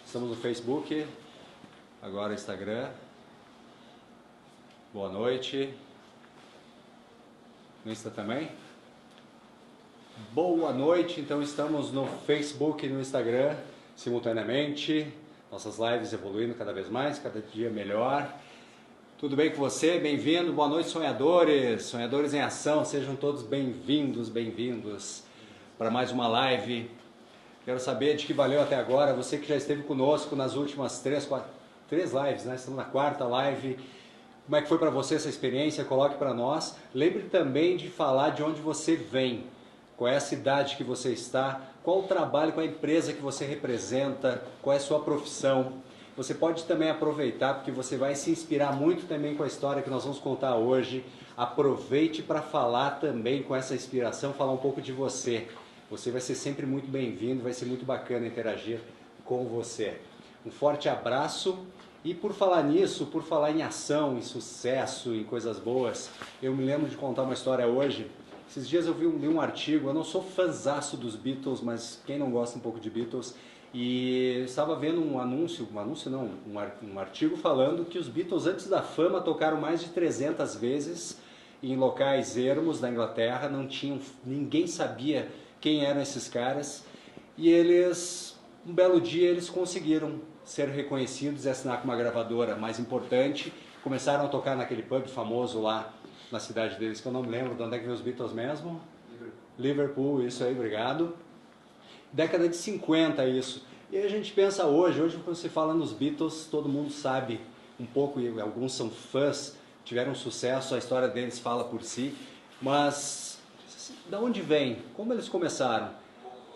Estamos no Facebook, agora Instagram. Boa noite. No Insta também? Boa noite, então estamos no Facebook e no Instagram simultaneamente. Nossas lives evoluindo cada vez mais, cada dia melhor. Tudo bem com você? Bem-vindo, boa noite, sonhadores, sonhadores em ação, sejam todos bem-vindos para mais uma live. Quero saber de que valeu até agora, você que já esteve conosco nas últimas três lives, né? Estamos na quarta live. Como é que foi para você essa experiência? Coloque para nós. Lembre também de falar de onde você vem, qual é a cidade que você está, qual o trabalho, qual a empresa que você representa, qual é a sua profissão. Você pode também aproveitar, porque você vai se inspirar muito também com a história que nós vamos contar hoje. Aproveite para falar também com essa inspiração, falar um pouco de você. Você vai ser sempre muito bem-vindo, vai ser muito bacana interagir com você. Um forte abraço e por falar nisso, por falar em ação, em sucesso, em coisas boas, eu me lembro de contar uma história hoje. Esses dias eu li um artigo, eu não sou fãzaço dos Beatles, mas quem não gosta um pouco de Beatles, e eu estava vendo um artigo falando que os Beatles antes da fama tocaram mais de 300 vezes em locais ermos da Inglaterra, ninguém sabia quem eram esses caras, e um belo dia eles conseguiram ser reconhecidos e assinar com uma gravadora mais importante, começaram a tocar naquele pub famoso lá na cidade deles, que eu não me lembro de onde é que veio os Beatles mesmo. Liverpool, isso aí, obrigado. Década de 50 isso. E aí a gente pensa hoje quando se fala nos Beatles, todo mundo sabe um pouco, e alguns são fãs, tiveram sucesso, a história deles fala por si, mas da onde vem? Como eles começaram?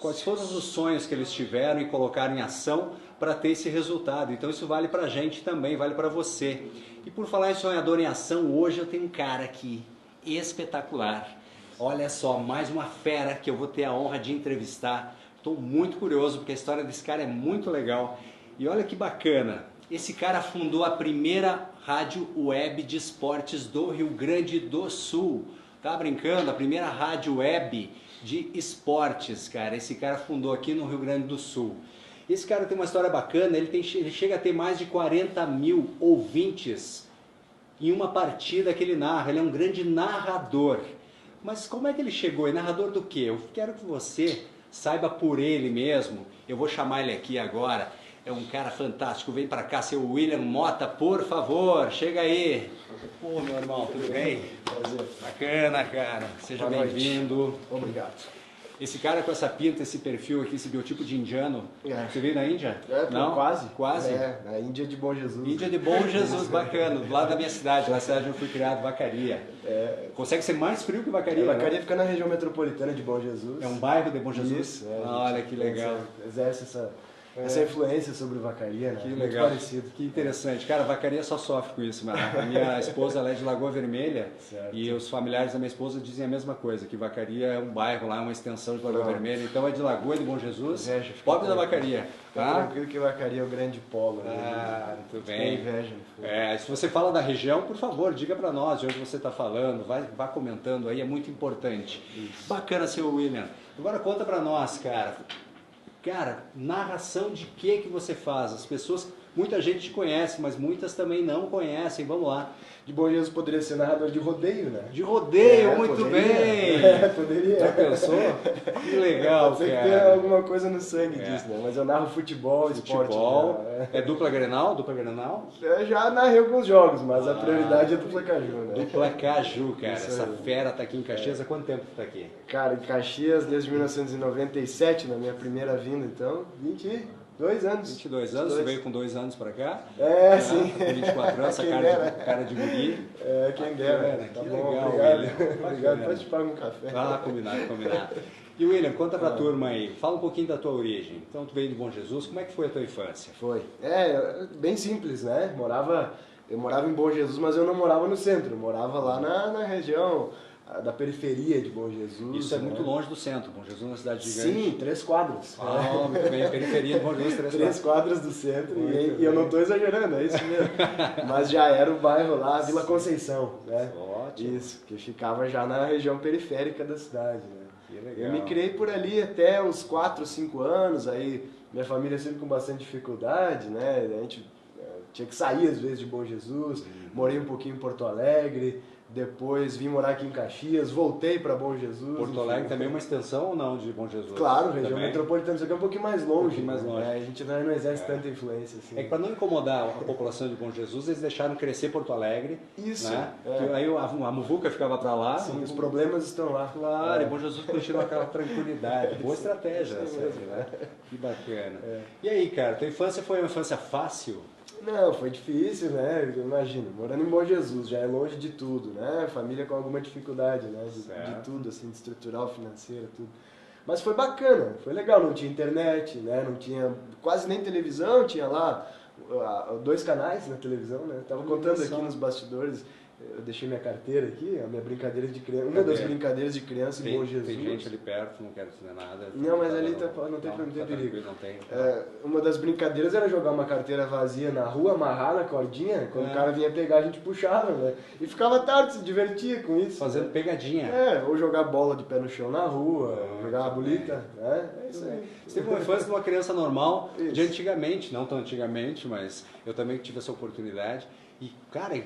Quais foram os sonhos que eles tiveram e colocaram em ação para ter esse resultado? Então isso vale para a gente também, vale para você. E por falar em sonhador em ação, hoje eu tenho um cara aqui espetacular. Olha só, mais uma fera que eu vou ter a honra de entrevistar. Estou muito curioso porque a história desse cara é muito legal. E olha que bacana, esse cara fundou a primeira rádio web de esportes do Rio Grande do Sul. Tá brincando? A primeira rádio web de esportes, cara. Esse cara fundou aqui no Rio Grande do Sul. Esse cara tem uma história bacana, ele chega a ter mais de 40 mil ouvintes em uma partida que ele narra. Ele é um grande narrador. Mas como é que ele chegou? É narrador do quê? Eu quero que você saiba por ele mesmo. Eu vou chamar ele aqui agora. É um cara fantástico. Vem pra cá, seu William Mota, por favor. Chega aí. Pô, meu irmão, tudo bem? Prazer. Bacana, cara. Seja bem-vindo. Obrigado. Esse cara com essa pinta, esse perfil aqui, esse biotipo de indiano, você veio da Índia? Não? Quase? Quase? Na Índia de Bom Jesus. Índia de Bom Jesus, bacana. Do lado da minha cidade, na cidade onde eu fui criado, Vacaria. Consegue ser mais frio que Vacaria? Vacaria fica na região metropolitana de Bom Jesus. É um bairro de Bom Jesus? Isso, olha que legal. Exerce essa influência sobre Vacaria, né? Que muito legal, parecido. Que interessante. Cara, Vacaria só sofre com isso. A minha esposa ela é de Lagoa Vermelha. Certo. E os familiares da minha esposa dizem a mesma coisa, que Vacaria é um bairro lá, uma extensão de Lagoa Vermelha. Então é de Lagoa de Bom Jesus, pobre da Vacaria. Tá? Tranquilo que Vacaria é o grande polo. Muito bem. Inveja. Se você fala da região, por favor, diga para nós de onde você está falando, vá comentando aí, é muito importante. Isso. Bacana, seu William. Agora conta para nós, cara. Cara, narração de que você faz? As pessoas, muita gente te conhece, mas muitas também não conhecem. Vamos lá. De Bom Jesus poderia ser narrador de rodeio, né? De rodeio, muito bem! Poderia. Já pensou? Que legal, pode ser cara. Que tem alguma coisa no sangue disso, né? Mas eu narro futebol. Esporte. É dupla Grenal? Dupla Grenal? Eu já narrei alguns jogos, mas a prioridade é dupla Caju, né? Dupla Caju, cara. Essa fera tá aqui em Caxias. Há quanto tempo tá aqui? Cara, em Caxias desde 1997, na minha primeira vinda, então, 22 anos. 22 anos, você veio com 2 anos pra cá? Sim. Com 24 anos, essa cara de guri. Quem dera. Tá Que bom, legal, obrigado. Obrigado, depois te pago um café. Combinado. E William, conta pra turma aí, fala um pouquinho da tua origem. Então, tu veio de Bom Jesus, como é que foi a tua infância? Foi. Bem simples, né? Eu morava em Bom Jesus, mas eu não morava no centro, eu morava lá na região da periferia de Bom Jesus. Isso é muito longe do centro, Bom Jesus é uma cidade gigante. Sim, 3 quadras. Muito bem, periferia de Bom Jesus, 3 quadras do centro, e eu não estou exagerando, é isso mesmo. Mas já era o bairro lá, Vila Conceição, né? Ótimo. Isso, que ficava já na região periférica da cidade, né? Que legal. Eu me criei por ali até uns 4, 5 anos, aí minha família sempre com bastante dificuldade, né? A gente tinha que sair às vezes de Bom Jesus, morei um pouquinho em Porto Alegre, depois vim morar aqui em Caxias, voltei para Bom Jesus. Porto Alegre também é uma extensão ou não de Bom Jesus? Claro, região também? Metropolitana, isso aqui é um pouquinho mais longe. Um pouquinho mais longe. A gente não exerce tanta influência assim. É que para não incomodar a população de Bom Jesus, eles deixaram crescer Porto Alegre. Isso. Né? Aí a muvuca ficava para lá. Sim, os problemas estão lá. Claro, e Bom Jesus continua aquela tranquilidade. Boa estratégia essa aí, né? Que bacana. E aí, cara, tua infância foi uma infância fácil? Não, foi difícil, né? Imagina, morando em Bom Jesus, já é longe de tudo, né? Família com alguma dificuldade, né? De tudo, assim, de estrutural, financeira, tudo. Mas foi bacana, foi legal, não tinha internet, né? Não tinha quase nem televisão, tinha lá 2 canais na televisão, né? Tava contando aqui nos bastidores, eu deixei minha carteira aqui, a minha brincadeira de criança, uma das brincadeiras de criança em Bom Jesus. Tem gente ali perto, não quero dizer nada. Não, mas ali não tem perigo. Não tem. Uma das brincadeiras era jogar uma carteira vazia na rua, amarrar na cordinha, quando o cara vinha pegar a gente puxava, né? E ficava tarde, se divertia com isso. Fazendo pegadinha. Ou jogar bola de pé no chão na rua, jogar a bolita, né? É isso aí. Você teve uma infância de uma criança normal, de antigamente, não tão antigamente, mas eu também tive essa oportunidade. E, cara,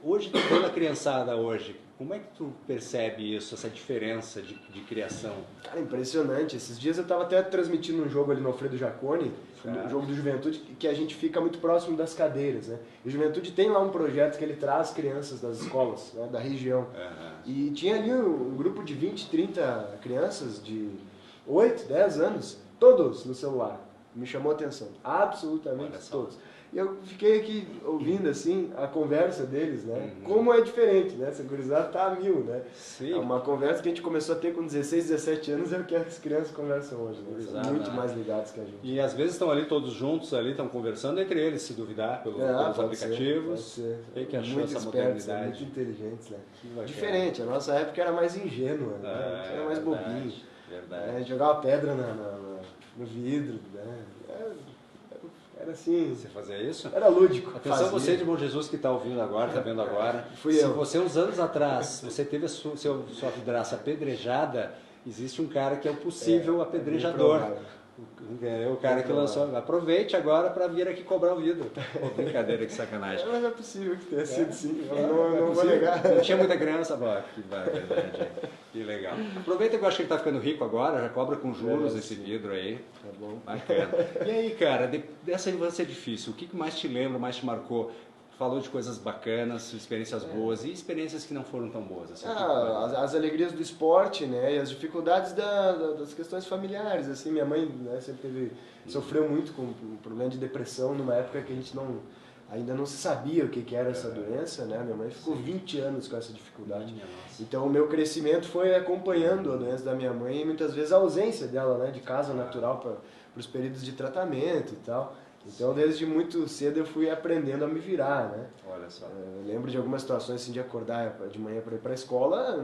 hoje, toda a criançada hoje, como é que tu percebe isso, essa diferença de criação? Cara, impressionante. Esses dias eu estava até transmitindo um jogo ali no Alfredo Jaconi, um jogo do Juventude, que a gente fica muito próximo das cadeiras, né? E o Juventude tem lá um projeto que ele traz crianças das escolas, né, da região. E tinha ali um grupo de 20, 30 crianças de 8, 10 anos, todos no celular. Me chamou a atenção. Absolutamente todos. E eu fiquei aqui ouvindo, assim, a conversa deles, né? Como é diferente, né? Essa gurizada tá a mil, né? Sim. É uma conversa que a gente começou a ter com 16, 17 anos, é o que as crianças conversam hoje, né? São muito mais ligados que a gente. E às vezes estão ali todos juntos, ali estão conversando entre eles, se duvidar, pelos aplicativos. Pode ser. Quem que achou muito essa espertos, modernidade? muito inteligentes, né? Que Diferente, a nossa época era mais ingênua, né? A gente era mais bobinho. Verdade. A gente jogava pedra no vidro, né? Era assim. Você fazia isso? Era lúdico. Atenção, você de Bom Jesus que está ouvindo agora, está vendo agora. Fui Se eu. você, uns anos atrás, você teve a sua vidraça apedrejada, existe um cara que é o possível apedrejador. O cara que lançou. Aproveite agora para vir aqui cobrar o vidro. Pô, brincadeira, que sacanagem. Mas é possível que tenha sido sim. Não vou negar. Não tinha muita criança, que verdade. Que legal. Aproveita que eu acho que ele está ficando rico agora, já cobra com juros esse vidro aí. Tá bom. Bacana. E aí, cara, dessa infância difícil, o que mais te lembra, mais te marcou? Falou de coisas bacanas, experiências boas e experiências que não foram tão boas. Assim, as alegrias do esporte, né, e as dificuldades das questões familiares. Assim, minha mãe, né, sempre sofreu muito com um problema de depressão numa época que a gente ainda não se sabia o que era essa doença, né? Minha mãe ficou 20 anos com essa dificuldade. Então o meu crescimento foi acompanhando a doença da minha mãe e muitas vezes a ausência dela, né, de casa natural para os períodos de tratamento e tal. Então, desde muito cedo eu fui aprendendo a me virar, né? Olha só. Eu lembro de algumas situações assim, de acordar de manhã para ir para a escola,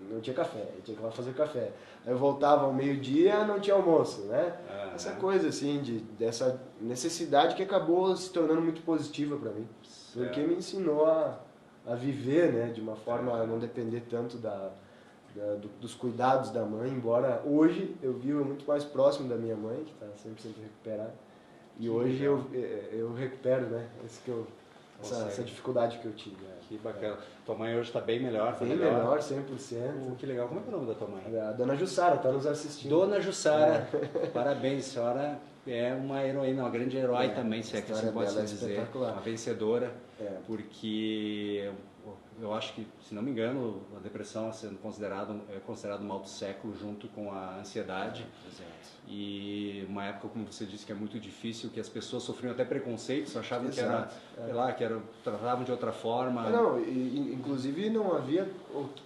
não tinha café, eu tinha que ir lá fazer café. Aí eu voltava ao meio-dia, não tinha almoço, né? Essa coisa assim, dessa necessidade que acabou se tornando muito positiva para mim. Porque me ensinou a viver, né? De uma forma a não depender tanto dos cuidados da mãe, embora hoje eu viva muito mais próximo da minha mãe, que está sempre recuperada. E hoje eu recupero, né? Essa dificuldade que eu tive. Que bacana. Tua mãe hoje está bem melhor, Bem melhor, 100%. Que legal. Como é que é o nome da tua mãe? A dona Jussara está nos assistindo. Dona Jussara, parabéns, a senhora é uma heroína, uma grande herói também, se é que assim pode se dizer. Uma vencedora, porque eu acho que, se não me engano, a depressão é considerado um mal do século junto com a ansiedade. Exato. E uma época, como você disse, que é muito difícil, que as pessoas sofriam até preconceitos, achavam que era, sei lá, tratavam de outra forma. Não, inclusive não havia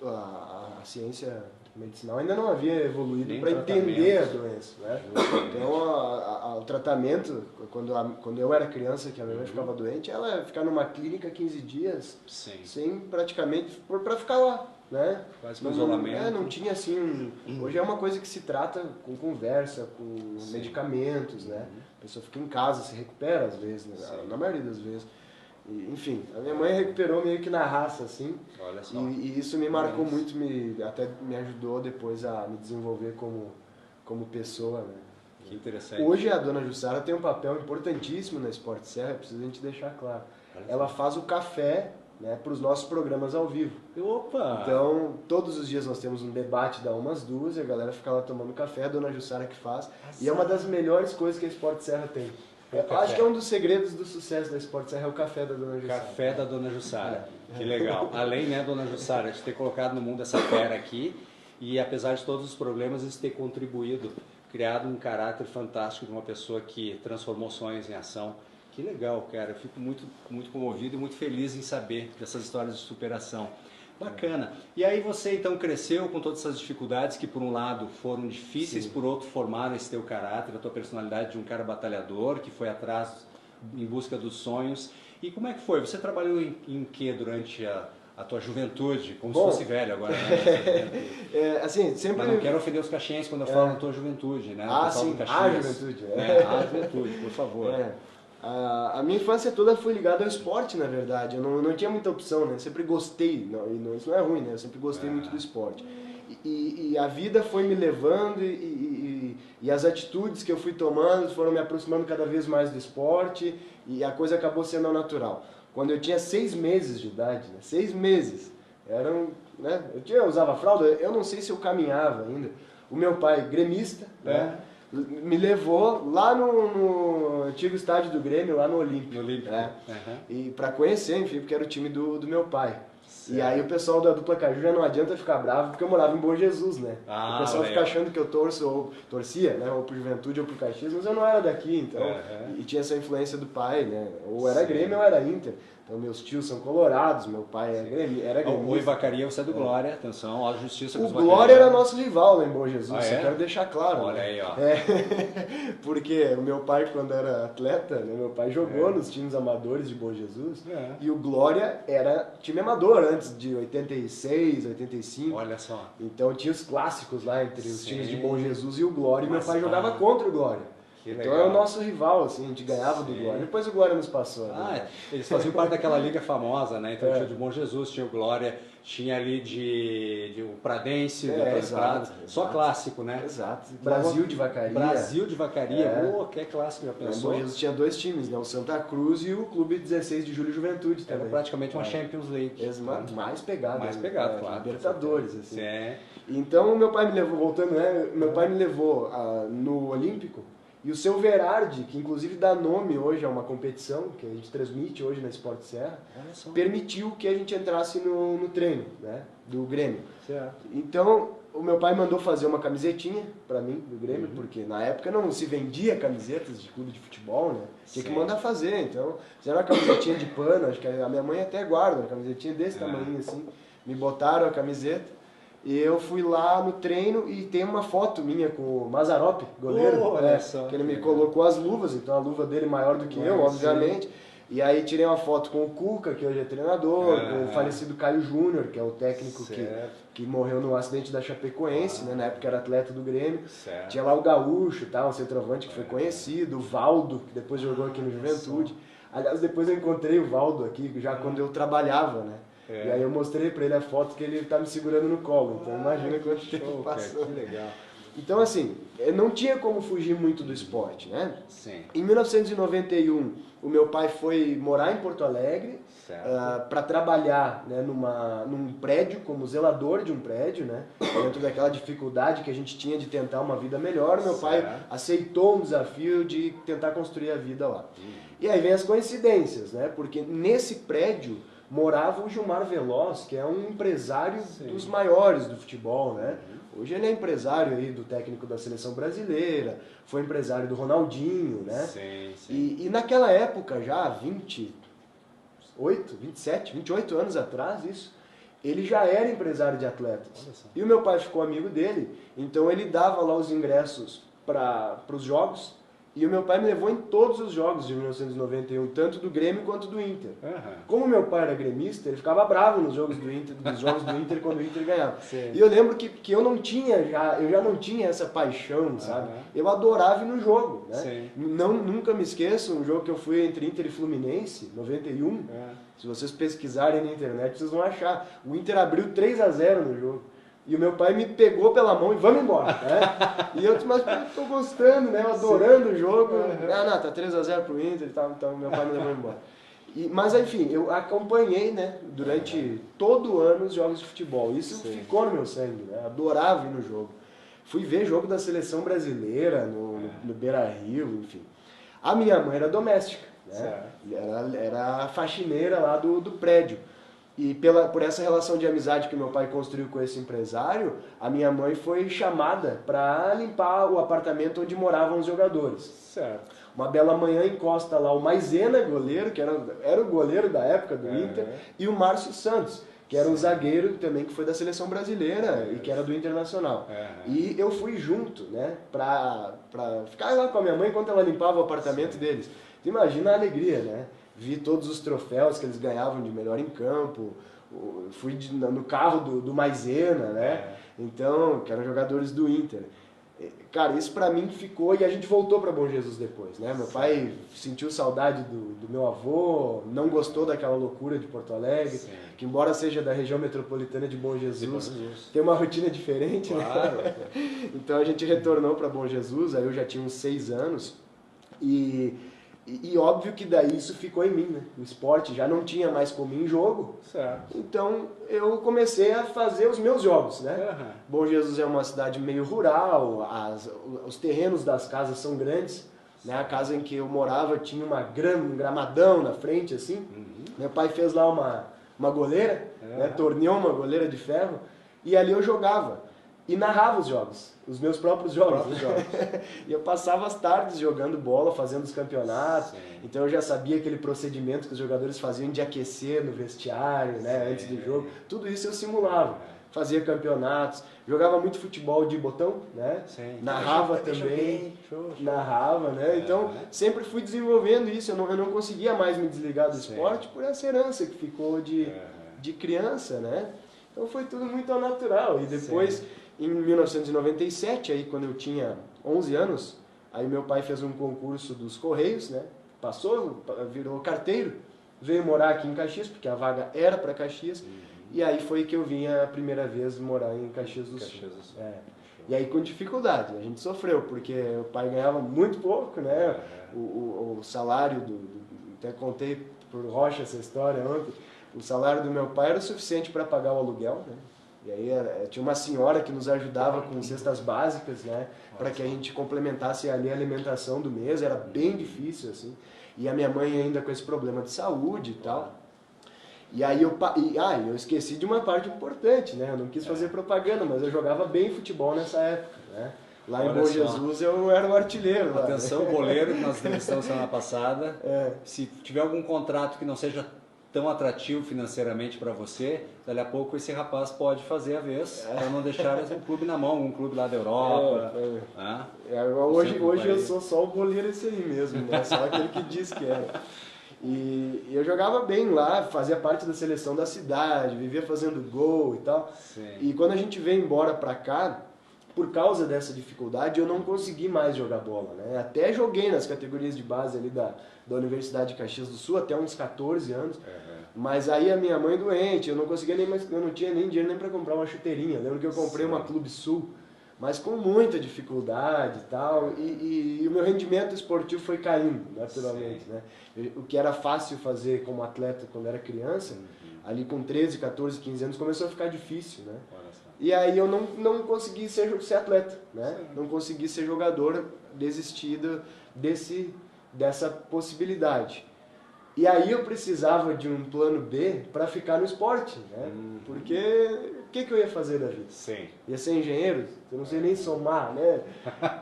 a ciência medicinal ainda não havia evoluído para entender a doença, né? Então o tratamento, quando eu era criança, que a minha mãe ficava doente, ela ficava numa clínica 15 dias, sem praticamente, para ficar lá, né? Quase com isolamento. Não tinha assim, hoje é uma coisa que se trata com conversa, com medicamentos, né? A pessoa fica em casa, se recupera às vezes, né? Na maioria das vezes. Enfim, a minha mãe recuperou meio que na raça, assim. Olha só. E isso me marcou muito, até me ajudou depois a me desenvolver como pessoa, né? Que interessante. Hoje a dona Jussara tem um papel importantíssimo na Sport Serra, precisa a gente deixar claro. Ela faz o café, né, para os nossos programas ao vivo. Opa! Então, todos os dias nós temos um debate da 1 às 2 e a galera fica lá tomando café, a dona Jussara que faz. E é uma das melhores coisas que a Sport Serra tem. Eu acho que é um dos segredos do sucesso da Sport Serra é o café da dona Jussara. Café da dona Jussara. Que legal. Além, né, dona Jussara, de ter colocado no mundo essa fera aqui e apesar de todos os problemas, isso ter contribuído, criado um caráter fantástico de uma pessoa que transformou sonhos em ação. Que legal, cara. Eu fico muito, muito comovido e muito feliz em saber dessas histórias de superação. Bacana. E aí você então cresceu com todas essas dificuldades que por um lado foram difíceis, por outro formaram esse teu caráter, a tua personalidade de um cara batalhador que foi atrás em busca dos sonhos. E como é que foi? Você trabalhou em que durante a tua juventude? Como se fosse velho agora, né? Assim, sempre... Mas não quero ofender os caxienses quando eu falo na tua juventude, né? Sim, a juventude. A juventude, por favor. A minha infância toda foi ligada ao esporte, na verdade. Eu não tinha muita opção, né? Eu sempre gostei, isso não é ruim, né? Eu sempre gostei muito do esporte. E a vida foi me levando e as atitudes que eu fui tomando foram me aproximando cada vez mais do esporte e a coisa acabou sendo natural. Quando eu tinha 6 meses de idade, né? 6 meses, né? Eu usava fralda, eu não sei se eu caminhava ainda. O meu pai, gremista, né? Me levou lá no antigo estádio do Grêmio, lá no Olímpico. No Olímpico. E para conhecer, enfim, porque era o time do meu pai. Certo. E aí o pessoal da dupla Caju já não adianta ficar bravo, porque eu morava em Bom Jesus, né? O pessoal fica achando que eu torcia, né? Ou pro Juventude ou pro Caxias, mas eu não era daqui, então. E tinha essa influência do pai, né? Ou era Grêmio ou era Inter. Então meus tios são colorados, meu pai era gremista. O Ivacaria, você é do Glória, atenção, ó, justiça com os O Glória era nosso rival lá em Bom Jesus, eu quero deixar claro. Olha aí, ó. Porque o meu pai, quando era atleta, né, meu pai jogou nos times amadores de Bom Jesus, e o Glória era time amador antes de 86, 85. Olha só. Então tinha os clássicos lá entre os times de Bom Jesus e o Glória, e meu pai jogava contra o Glória. Então era o nosso rival, assim, a gente ganhava do Glória. Depois o Glória nos passou. Né? Eles faziam parte daquela liga famosa, né? Então tinha o de Bom Jesus, tinha o Glória, tinha ali de o Pradense, exato. Só clássico, né? Exato. Brasil de Vacaria. Brasil de Vacaria, que é clássico, já pensou? Bom Jesus tinha 2 times, né? O Santa Cruz e o Clube 16 de Julho Juventude também. Era praticamente uma Champions League. Mais pegado. Mais pegado, claro. Libertadores, assim. Então meu pai me levou, voltando, né? Meu pai me levou no Olímpico. E o seu Verardi, que inclusive dá nome hoje a uma competição, que a gente transmite hoje na Sport Serra, permitiu que a gente entrasse no treino, né, do Grêmio. Certo. Então, o meu pai mandou fazer uma camisetinha para mim, do Grêmio, porque na época não se vendia camisetas de clube de futebol, né? Tinha que mandar fazer, então, fizeram uma camisetinha de pano, acho que a minha mãe até guarda, uma camisetinha desse tamanho assim, me botaram a camiseta. E eu fui lá no treino e tem uma foto minha com o Mazzaropi, goleiro, que ele me colocou as luvas, então a luva dele maior do que eu, obviamente. E aí tirei uma foto com o Cuca, que hoje é treinador, com o falecido Caio Júnior, que é o técnico que morreu no acidente da Chapecoense, né? Na época era atleta do Grêmio. Tinha lá o Gaúcho, um centroavante que foi conhecido, o Valdo, que depois jogou aqui no Juventude. Aliás, depois eu encontrei o Valdo aqui, já quando eu trabalhava, né? E aí eu mostrei pra ele a foto que ele tá me segurando no colo, então imagina quanto tempo passou. Que legal. Então assim, não tinha como fugir muito do esporte, né? Sim. Em 1991, o meu pai foi morar em Porto Alegre para trabalhar, né, num prédio, como zelador de um prédio, né? Dentro daquela dificuldade que a gente tinha de tentar uma vida melhor, meu pai aceitou um desafio de tentar construir a vida lá. E aí vem as coincidências, né? Porque nesse prédio morava o Gilmar Veloz, que é um empresário dos maiores do futebol, né? Hoje ele é empresário aí do técnico da seleção brasileira, foi empresário do Ronaldinho, né? E naquela época já, 28 anos atrás, ele já era empresário de atletas. E o meu pai ficou amigo dele, então ele dava lá os ingressos para os jogos E o meu pai me levou em todos os jogos de 1991, tanto do Grêmio quanto do Inter. Como meu pai era gremista, ele ficava bravo nos jogos do Inter, quando o Inter ganhava. Sim. E eu lembro que eu já não tinha essa paixão, sabe? Eu adorava ir no jogo, né? Nunca me esqueço, um jogo que eu fui entre Inter e Fluminense, 91. Se vocês pesquisarem na internet, vocês vão achar. O Inter abriu 3-0 no jogo. E o meu pai me pegou pela mão e vamos embora, né? E eu disse, mas eu tô gostando, né? Eu adorando o jogo. Não, tá 3-0 pro Inter e tal, então meu pai me levou embora. Mas enfim, eu acompanhei, né, durante todo o ano os jogos de futebol. Isso ficou no meu sangue, né? Adorava ir no jogo. Fui ver jogo da seleção brasileira no Beira-Rio, enfim. A minha mãe era doméstica, né? Era faxineira lá do prédio. E por essa relação de amizade que meu pai construiu com esse empresário, a minha mãe foi chamada para limpar o apartamento onde moravam os jogadores. Certo. Uma bela manhã encosta lá o Maisena, goleiro, que era o goleiro da época do Inter, e o Márcio Santos, que era um zagueiro também que foi da seleção brasileira e que era do Internacional. E eu fui junto, né, pra ficar lá com a minha mãe enquanto ela limpava o apartamento deles. Imagina a alegria, né? Vi todos os troféus que eles ganhavam de melhor em campo, fui no carro do Maisena, né? Então, que eram jogadores do Inter. Cara, isso pra mim ficou, e a gente voltou pra Bom Jesus depois, né? Meu pai sentiu saudade do meu avô, não gostou daquela loucura de Porto Alegre, que embora seja da região metropolitana de Bom Jesus, tem uma rotina diferente, claro, né? Então a gente retornou pra Bom Jesus, aí eu já tinha uns 6 anos, e óbvio que daí isso ficou em mim, né? O esporte já não tinha mais como ir em jogo. Certo. Então eu comecei a fazer os meus jogos, né? Bom Jesus é uma cidade meio rural, os terrenos das casas são grandes, né? A casa em que eu morava tinha um gramadão na frente, assim. Meu pai fez lá uma goleira, né? Torneou uma goleira de ferro, e ali eu jogava. E narrava os jogos, os meus próprios jogos. E eu passava as tardes jogando bola, fazendo os campeonatos. Então eu já sabia aquele procedimento que os jogadores faziam de aquecer no vestiário, né, antes do jogo. Tudo isso eu simulava. Fazia campeonatos, jogava muito futebol de botão, né? Narrava também. Narrava, né? Então sempre fui desenvolvendo isso. Eu não conseguia mais me desligar do esporte por essa herança que ficou de criança, né? Então foi tudo muito ao natural. E depois, em 1997, aí quando eu tinha 11 anos, aí meu pai fez um concurso dos Correios, né? Passou, virou carteiro, veio morar aqui em Caxias, porque a vaga era para Caxias, e aí foi que eu vim a primeira vez morar em Caxias do Sul. E aí com dificuldade, a gente sofreu, porque o pai ganhava muito pouco, né? O salário até contei por Rocha essa história ontem, o salário do meu pai era o suficiente para pagar o aluguel, né? E aí tinha uma senhora que nos ajudava com cestas básicas, né? Para que a gente complementasse ali a alimentação do mês, era bem difícil, assim. E a minha mãe ainda com esse problema de saúde e tal. E aí eu esqueci de uma parte importante, né? Eu não quis fazer propaganda, mas eu jogava bem futebol nessa época, né? Lá em Bom Jesus eu era o artilheiro. Lá, atenção, né? goleiro, que nós entrevistamos semana passada. Se tiver algum contrato que não seja tão atrativo financeiramente para você, dali a pouco esse rapaz pode fazer a vez, para não deixar um clube na mão, um clube lá da Europa. Hoje eu sou só o goleiro esse aí mesmo, né? Só aquele que disse que era. E eu jogava bem lá, fazia parte da seleção da cidade, vivia fazendo gol e tal. E quando a gente veio embora para cá, por causa dessa dificuldade, eu não consegui mais jogar bola, né? Até joguei nas categorias de base ali da Universidade de Caxias do Sul, até uns 14 anos. Mas aí a minha mãe doente, eu não conseguia eu não tinha nem dinheiro nem para comprar uma chuteirinha. Lembro que eu comprei uma Clube Sul, mas com muita dificuldade e tal. E o meu rendimento esportivo foi caindo, naturalmente, né? O que era fácil fazer como atleta quando era criança, ali com 13, 14, 15 anos, começou a ficar difícil, né? E aí eu não consegui ser atleta, né? Não consegui ser jogador, desistido dessa possibilidade. E aí eu precisava de um plano B para ficar no esporte, né? Porque o que eu ia fazer da vida? Ia ser engenheiro? Eu não sei nem somar, né?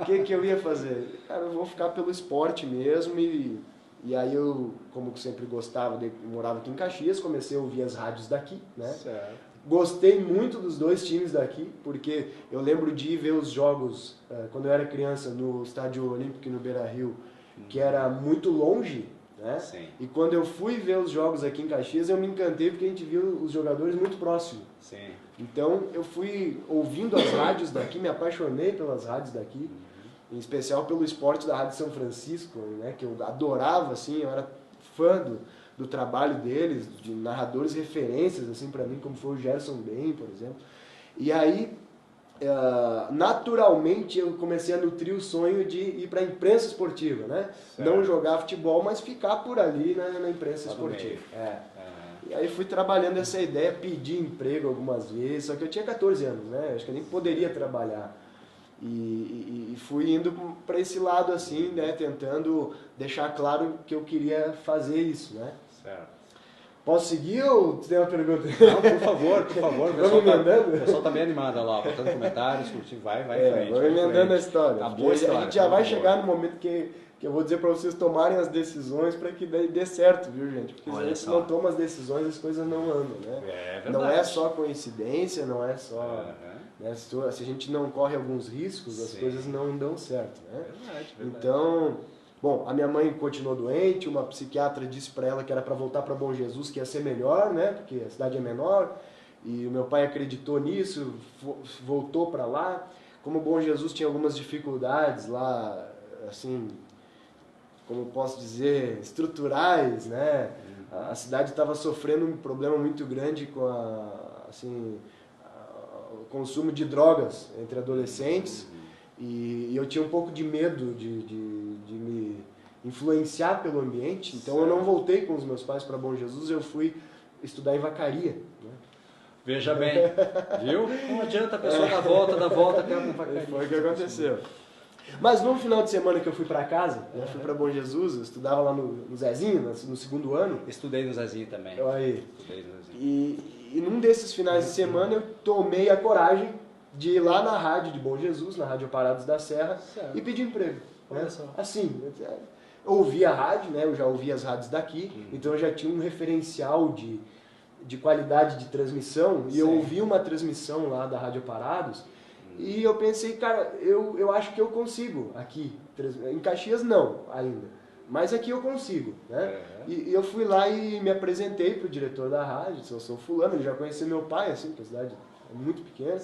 O que eu ia fazer? Cara, eu vou ficar pelo esporte mesmo e aí eu, como sempre gostava, morava aqui em Caxias, comecei a ouvir as rádios daqui, né? Gostei muito dos dois times daqui, porque eu lembro de ir ver os jogos quando eu era criança no Estádio Olímpico no Beira-Rio, que era muito longe, né? Sim. E quando eu fui ver os jogos aqui em Caxias, eu me encantei porque a gente viu os jogadores muito próximos. Sim. Então eu fui ouvindo as rádios daqui, me apaixonei pelas rádios daqui, em especial pelo esporte da Rádio São Francisco, né? Que eu adorava, assim, eu era fã do trabalho deles, de narradores referências assim para mim, como foi o Gerson Ben, por exemplo. E aí, naturalmente, eu comecei a nutrir o sonho de ir para a imprensa esportiva, né? Certo. Não jogar futebol, mas ficar por ali na imprensa esportiva. E aí fui trabalhando essa ideia, pedi emprego algumas vezes, só que eu tinha 14 anos, né? Acho que eu nem poderia trabalhar. E fui indo para esse lado assim, né? Tentando deixar claro que eu queria fazer isso, né? Certo. Posso seguir ou tem uma pergunta? Não, por favor, por favor. O pessoal tá bem animado lá, botando comentários, curtindo, vai em frente. Vamos emendando a história. A boa história. A gente já vai chegar no momento que eu vou dizer para vocês tomarem as decisões para que dê certo, viu, gente? Porque se a gente não toma as decisões, as coisas não andam, né? É verdade. Não é só coincidência, não é só... Né? Se a gente não corre alguns riscos, as coisas não dão certo, né? Verdade. Então... Bom, a minha mãe continuou doente, uma psiquiatra disse para ela que era para voltar para Bom Jesus, que ia ser melhor, né? Porque a cidade é menor. E o meu pai acreditou nisso, voltou para lá. Como Bom Jesus tinha algumas dificuldades lá, assim, como posso dizer, estruturais, né? A cidade estava sofrendo um problema muito grande com o consumo de drogas entre adolescentes. E eu tinha um pouco de medo de me influenciar pelo ambiente, então eu não voltei com os meus pais para Bom Jesus, eu fui estudar em Vacaria. Né? Veja bem, viu? Não adianta a pessoa dar volta, até uma Vacaria. Foi o que aconteceu. Mas no final de semana que eu fui para casa, né, fui para Bom Jesus, eu estudava lá no Zezinho, no segundo ano. Estudei no Zezinho também. Aí. Estudei no Zezinho. E num desses finais de semana eu tomei a coragem de ir lá na rádio de Bom Jesus, na Rádio Parados da Serra, e pedir emprego. Né? Assim, eu ouvia a rádio, né? Eu já ouvia as rádios daqui, então eu já tinha um referencial de qualidade de transmissão, e eu ouvi uma transmissão lá da Rádio Parados, e eu pensei, cara, eu acho que eu consigo aqui. Em Caxias não, ainda. Mas aqui eu consigo, né? E eu fui lá e me apresentei pro diretor da rádio, eu sou fulano, ele já conhecia meu pai, assim, porque a cidade é muito pequena.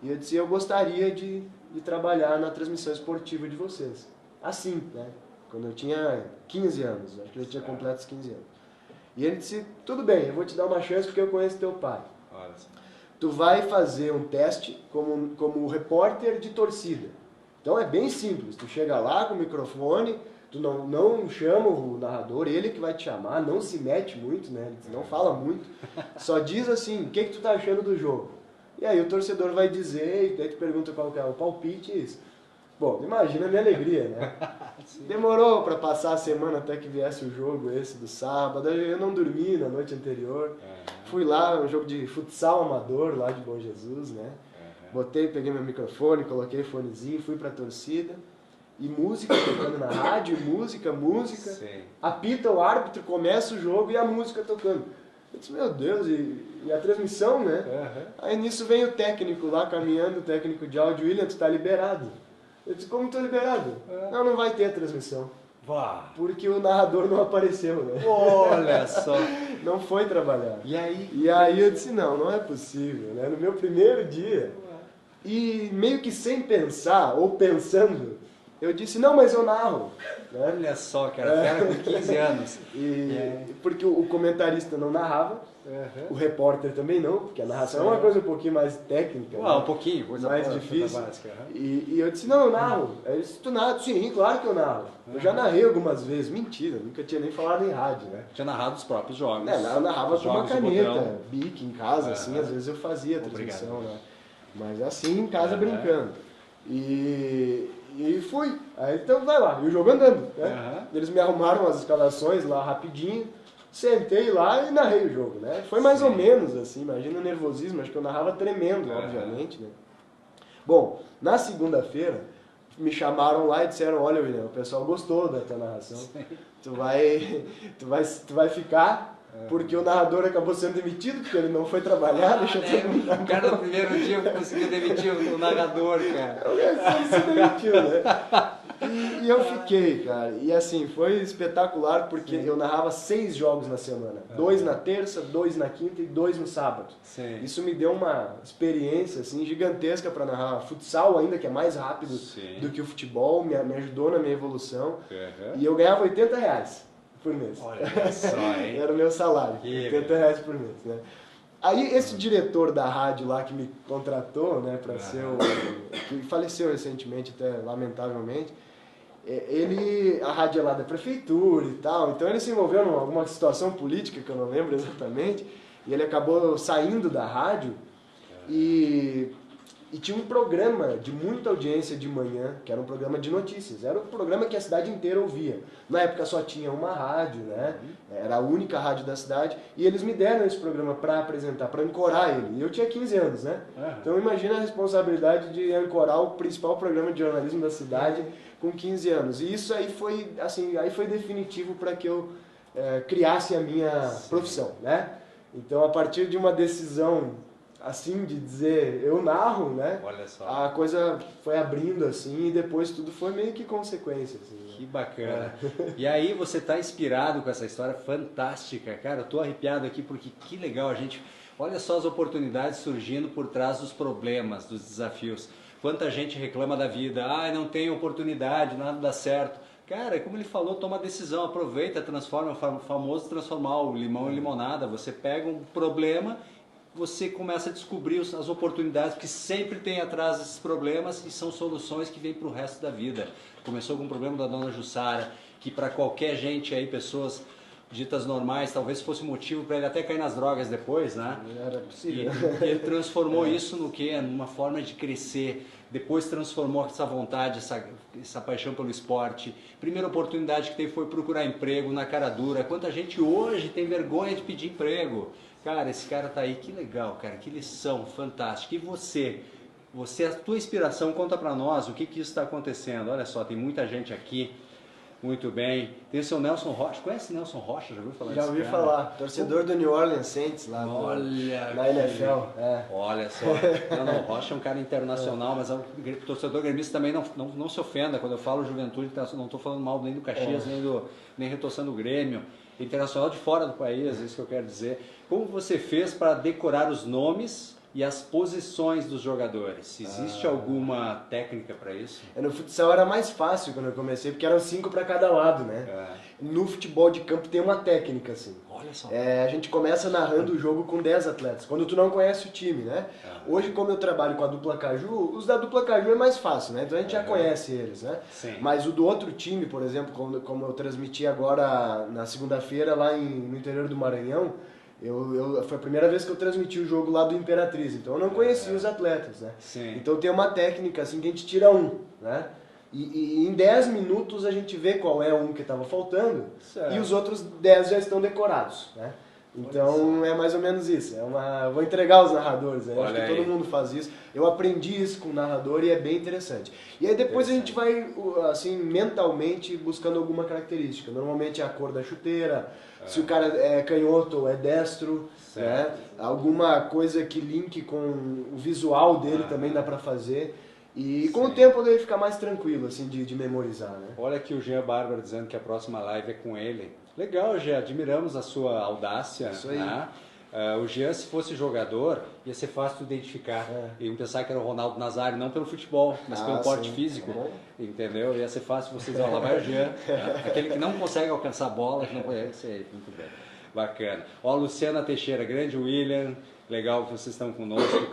E eu disse, eu gostaria de trabalhar na transmissão esportiva de vocês. Assim, né? Quando eu tinha 15 anos, acho que ele tinha completo os 15 anos. E ele disse, tudo bem, eu vou te dar uma chance porque eu conheço teu pai. Tu vai fazer um teste como repórter de torcida. Então é bem simples, tu chega lá com o microfone, tu não chama o narrador, ele que vai te chamar, não se mete muito, né? Ele não fala muito, só diz assim, o que tu tá achando do jogo? E aí o torcedor vai dizer, e daí tu pergunta qual que é o palpite e isso. Bom, imagina a minha alegria, né? Demorou para passar a semana até que viesse o jogo esse do sábado, eu não dormi na noite anterior. Fui lá, um jogo de futsal amador lá de Bom Jesus, né? Peguei meu microfone, coloquei fonezinho, fui pra torcida. E música tocando na rádio, música. Apita o árbitro, começa o jogo e a música tocando. Eu disse, meu Deus, e a transmissão, né? Aí nisso vem o técnico lá caminhando, o técnico de áudio, William, tu tá liberado. Eu disse, como tô liberado? Não vai ter a transmissão. Porque o narrador não apareceu, né? Olha só. Não foi trabalhar. E aí? E aí eu disse, não é possível, né? No meu primeiro dia, e meio que sem pensar, ou pensando, eu disse, não, mas eu narro. Né? Olha só, cara, com 15 anos. Porque o comentarista não narrava, o repórter também não, porque a narração é uma coisa um pouquinho mais técnica. Um pouquinho, coisa mais difícil. Básica, e eu disse, não, eu narro. Aí eu disse, tu narra? Sim, claro que eu narro. Eu já narrei algumas vezes, mentira, nunca tinha nem falado em rádio, né? Tinha narrado os próprios jogos. Eu narrava com uma caneta, bique em casa, assim, às vezes eu fazia a transmissão, né? Mas assim, em casa, brincando. E fui. Aí então vai lá, e o jogo andando, né? Eles me arrumaram as escalações lá rapidinho, sentei lá e narrei o jogo, né? Foi mais ou menos assim, imagina o nervosismo, acho que eu narrava tremendo, obviamente, né? Bom, na segunda-feira, me chamaram lá e disseram, olha, William, o pessoal gostou da tua narração, tu vai ficar porque o narrador acabou sendo demitido, porque ele não foi trabalhar, deixou todo mundo. O cara no primeiro dia conseguiu demitir o narrador, cara. Ele se demitiu, né? E eu fiquei, cara. E assim, foi espetacular porque eu narrava 6 jogos na semana. 2 na terça, 2 na quinta e 2 no sábado. Sim. Isso me deu uma experiência assim, gigantesca para narrar futsal ainda, que é mais rápido do que o futebol. Me ajudou na minha evolução. E eu ganhava R$80 por mês. Olha só, hein? Era o meu salário, R$80 por mês, né? Aí esse diretor da rádio lá que me contratou, né, para ser que faleceu recentemente, até lamentavelmente, a rádio é lá da prefeitura e tal, então ele se envolveu em alguma situação política que eu não lembro exatamente, e ele acabou saindo da rádio e tinha um programa de muita audiência de manhã, que era um programa de notícias. Era um programa que a cidade inteira ouvia. Na época só tinha uma rádio, né? Era a única rádio da cidade. E eles me deram esse programa para apresentar, para ancorar ele. E eu tinha 15 anos, né? Então imagina a responsabilidade de ancorar o principal programa de jornalismo da cidade com 15 anos. E isso aí foi, assim, aí foi definitivo para que eu criasse a minha profissão, né? Então a partir de uma decisão assim, de dizer, eu narro, né? Olha só. A coisa foi abrindo, assim, e depois tudo foi meio que consequência, assim. Que bacana. E aí você tá inspirado com essa história fantástica, cara. Eu tô arrepiado aqui porque que legal a gente... Olha só as oportunidades surgindo por trás dos problemas, dos desafios. Quanta gente reclama da vida, não tem oportunidade, nada dá certo. Cara, como ele falou, toma decisão, aproveita, transforma, o famoso transformar o limão em limonada. Você pega um problema, você começa a descobrir as oportunidades que sempre tem atrás desses problemas e são soluções que vêm para o resto da vida. Começou com o problema da dona Jussara, que para qualquer gente aí, pessoas ditas normais, talvez fosse motivo para ele até cair nas drogas depois, né? Era possível. E ele transformou isso no quê? Numa forma de crescer. Depois transformou essa vontade, essa paixão pelo esporte. Primeira oportunidade que teve foi procurar emprego na cara dura. Quanta gente hoje tem vergonha de pedir emprego. Cara, esse cara tá aí, que legal, cara, que lição fantástica. E você, a tua inspiração, conta pra nós o que isso está acontecendo. Olha só, tem muita gente aqui, muito bem. Tem o seu Nelson Rocha, conhece o Nelson Rocha? Já ouviu falar disso? Já ouvi falar, torcedor do New Orleans Saints lá na NFL. Olha só, não, Rocha é um cara internacional, mas o torcedor gremista também não se ofenda. Quando eu falo juventude, não estou falando mal nem do Caxias, nem retoçando o Grêmio. Internacional de fora do país, é isso que eu quero dizer. Como você fez para decorar os nomes e as posições dos jogadores? Existe alguma técnica para isso? No futsal era mais fácil quando eu comecei, porque eram 5 para cada lado, né? No futebol de campo tem uma técnica, assim. Olha só. A gente começa narrando o jogo com 10 atletas, quando tu não conhece o time, né? Hoje, como eu trabalho com a dupla Caju, os da dupla Caju é mais fácil, né? Então a gente já conhece eles, né? Sim. Mas o do outro time, por exemplo, como eu transmiti agora na segunda-feira lá no interior do Maranhão, foi a primeira vez que eu transmiti o jogo lá do Imperatriz, então eu não conhecia os atletas, né? Sim. Então tem uma técnica assim que a gente tira um, né? E em 10 minutos a gente vê qual é um que estava faltando e os outros 10 já estão decorados, né? Então é mais ou menos isso. Vou entregar os narradores, né? Acho que todo mundo faz isso. Eu aprendi isso com o narrador e é bem interessante. E aí depois a gente vai assim mentalmente buscando alguma característica. Normalmente é a cor da chuteira, se o cara é canhoto ou é destro, né? Alguma coisa que linke com o visual dele também dá pra fazer. E com o tempo dele ficar mais tranquilo, assim, de memorizar, né? Olha aqui o Jean Bárbara dizendo que a próxima live é com ele. Legal, Jean, admiramos a sua audácia. Isso aí. Né? O Jean, se fosse jogador, ia ser fácil de identificar. Iam pensar que era o Ronaldo Nazário, não pelo futebol, mas pelo porte físico. Entendeu? Ia ser fácil vocês dizer, lá vai o Jean. Aquele que não consegue alcançar a bola, que não conhece. Muito bem. Bacana. Ó, Luciana Teixeira, grande William. Legal que vocês estão conosco.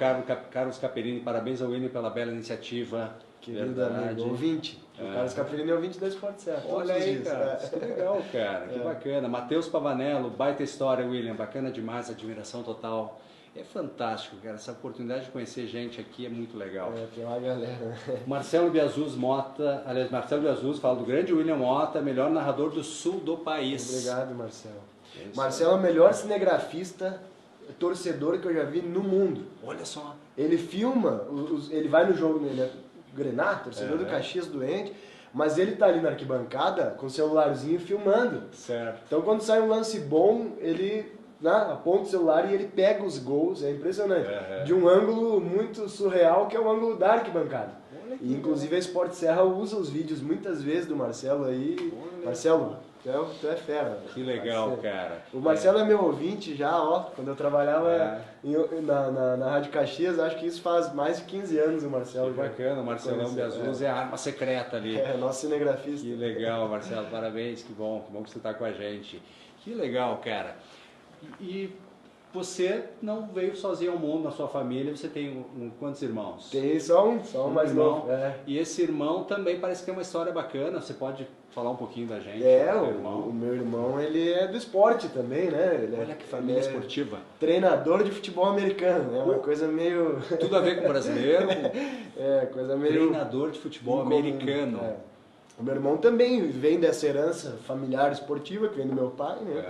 Carlos Caperini, parabéns ao William pela bela iniciativa. Querido amigo, ouvinte. O Carlos Caperini é ouvinte da Esporte Certo. Olha aí, cara. Que legal, cara. Que bacana. Matheus Pavanello, baita história, William. Bacana demais, admiração total. É fantástico, cara. Essa oportunidade de conhecer gente aqui é muito legal. Tem uma galera. Marcelo Biazuz Mota, aliás, Marcelo Biazuz fala do grande William Mota, melhor narrador do sul do país. Obrigado, Marcelo. Marcelo é o melhor cinegrafista torcedor que eu já vi no mundo. Olha só. Ele filma, ele vai no jogo, ele é Grená, torcedor do Caxias doente, mas ele tá ali na arquibancada com o celularzinho filmando. Certo. Então quando sai um lance bom, ele aponta o celular e ele pega os gols, é impressionante, de um ângulo muito surreal, que é o ângulo da arquibancada. E inclusive a Sport Serra usa os vídeos muitas vezes do Marcelo aí. Marcelo, tu é fera. Que legal, Marcelo. cara. O Marcelo é meu ouvinte já, ó, quando eu trabalhava na Rádio Caxias, acho que isso faz mais de 15 anos o Marcelo. Que bacana, o Marcelão Biazuz é a arma secreta ali. É, nosso cinegrafista. Que legal, Marcelo, parabéns, que bom que você está com a gente. Que legal, cara. E você não veio sozinho ao mundo, na sua família, você tem quantos irmãos? Tem só um mais irmão. novo. É. E esse irmão também parece que tem uma história bacana, você pode falar um pouquinho da gente? O meu irmão, ele é do esporte também, né? Olha que família esportiva. Treinador de futebol americano, né? Uma coisa meio... Tudo a ver com brasileiro? Coisa meio... Treinador de futebol americano. É. O meu irmão também vem dessa herança familiar esportiva, que vem do meu pai, né?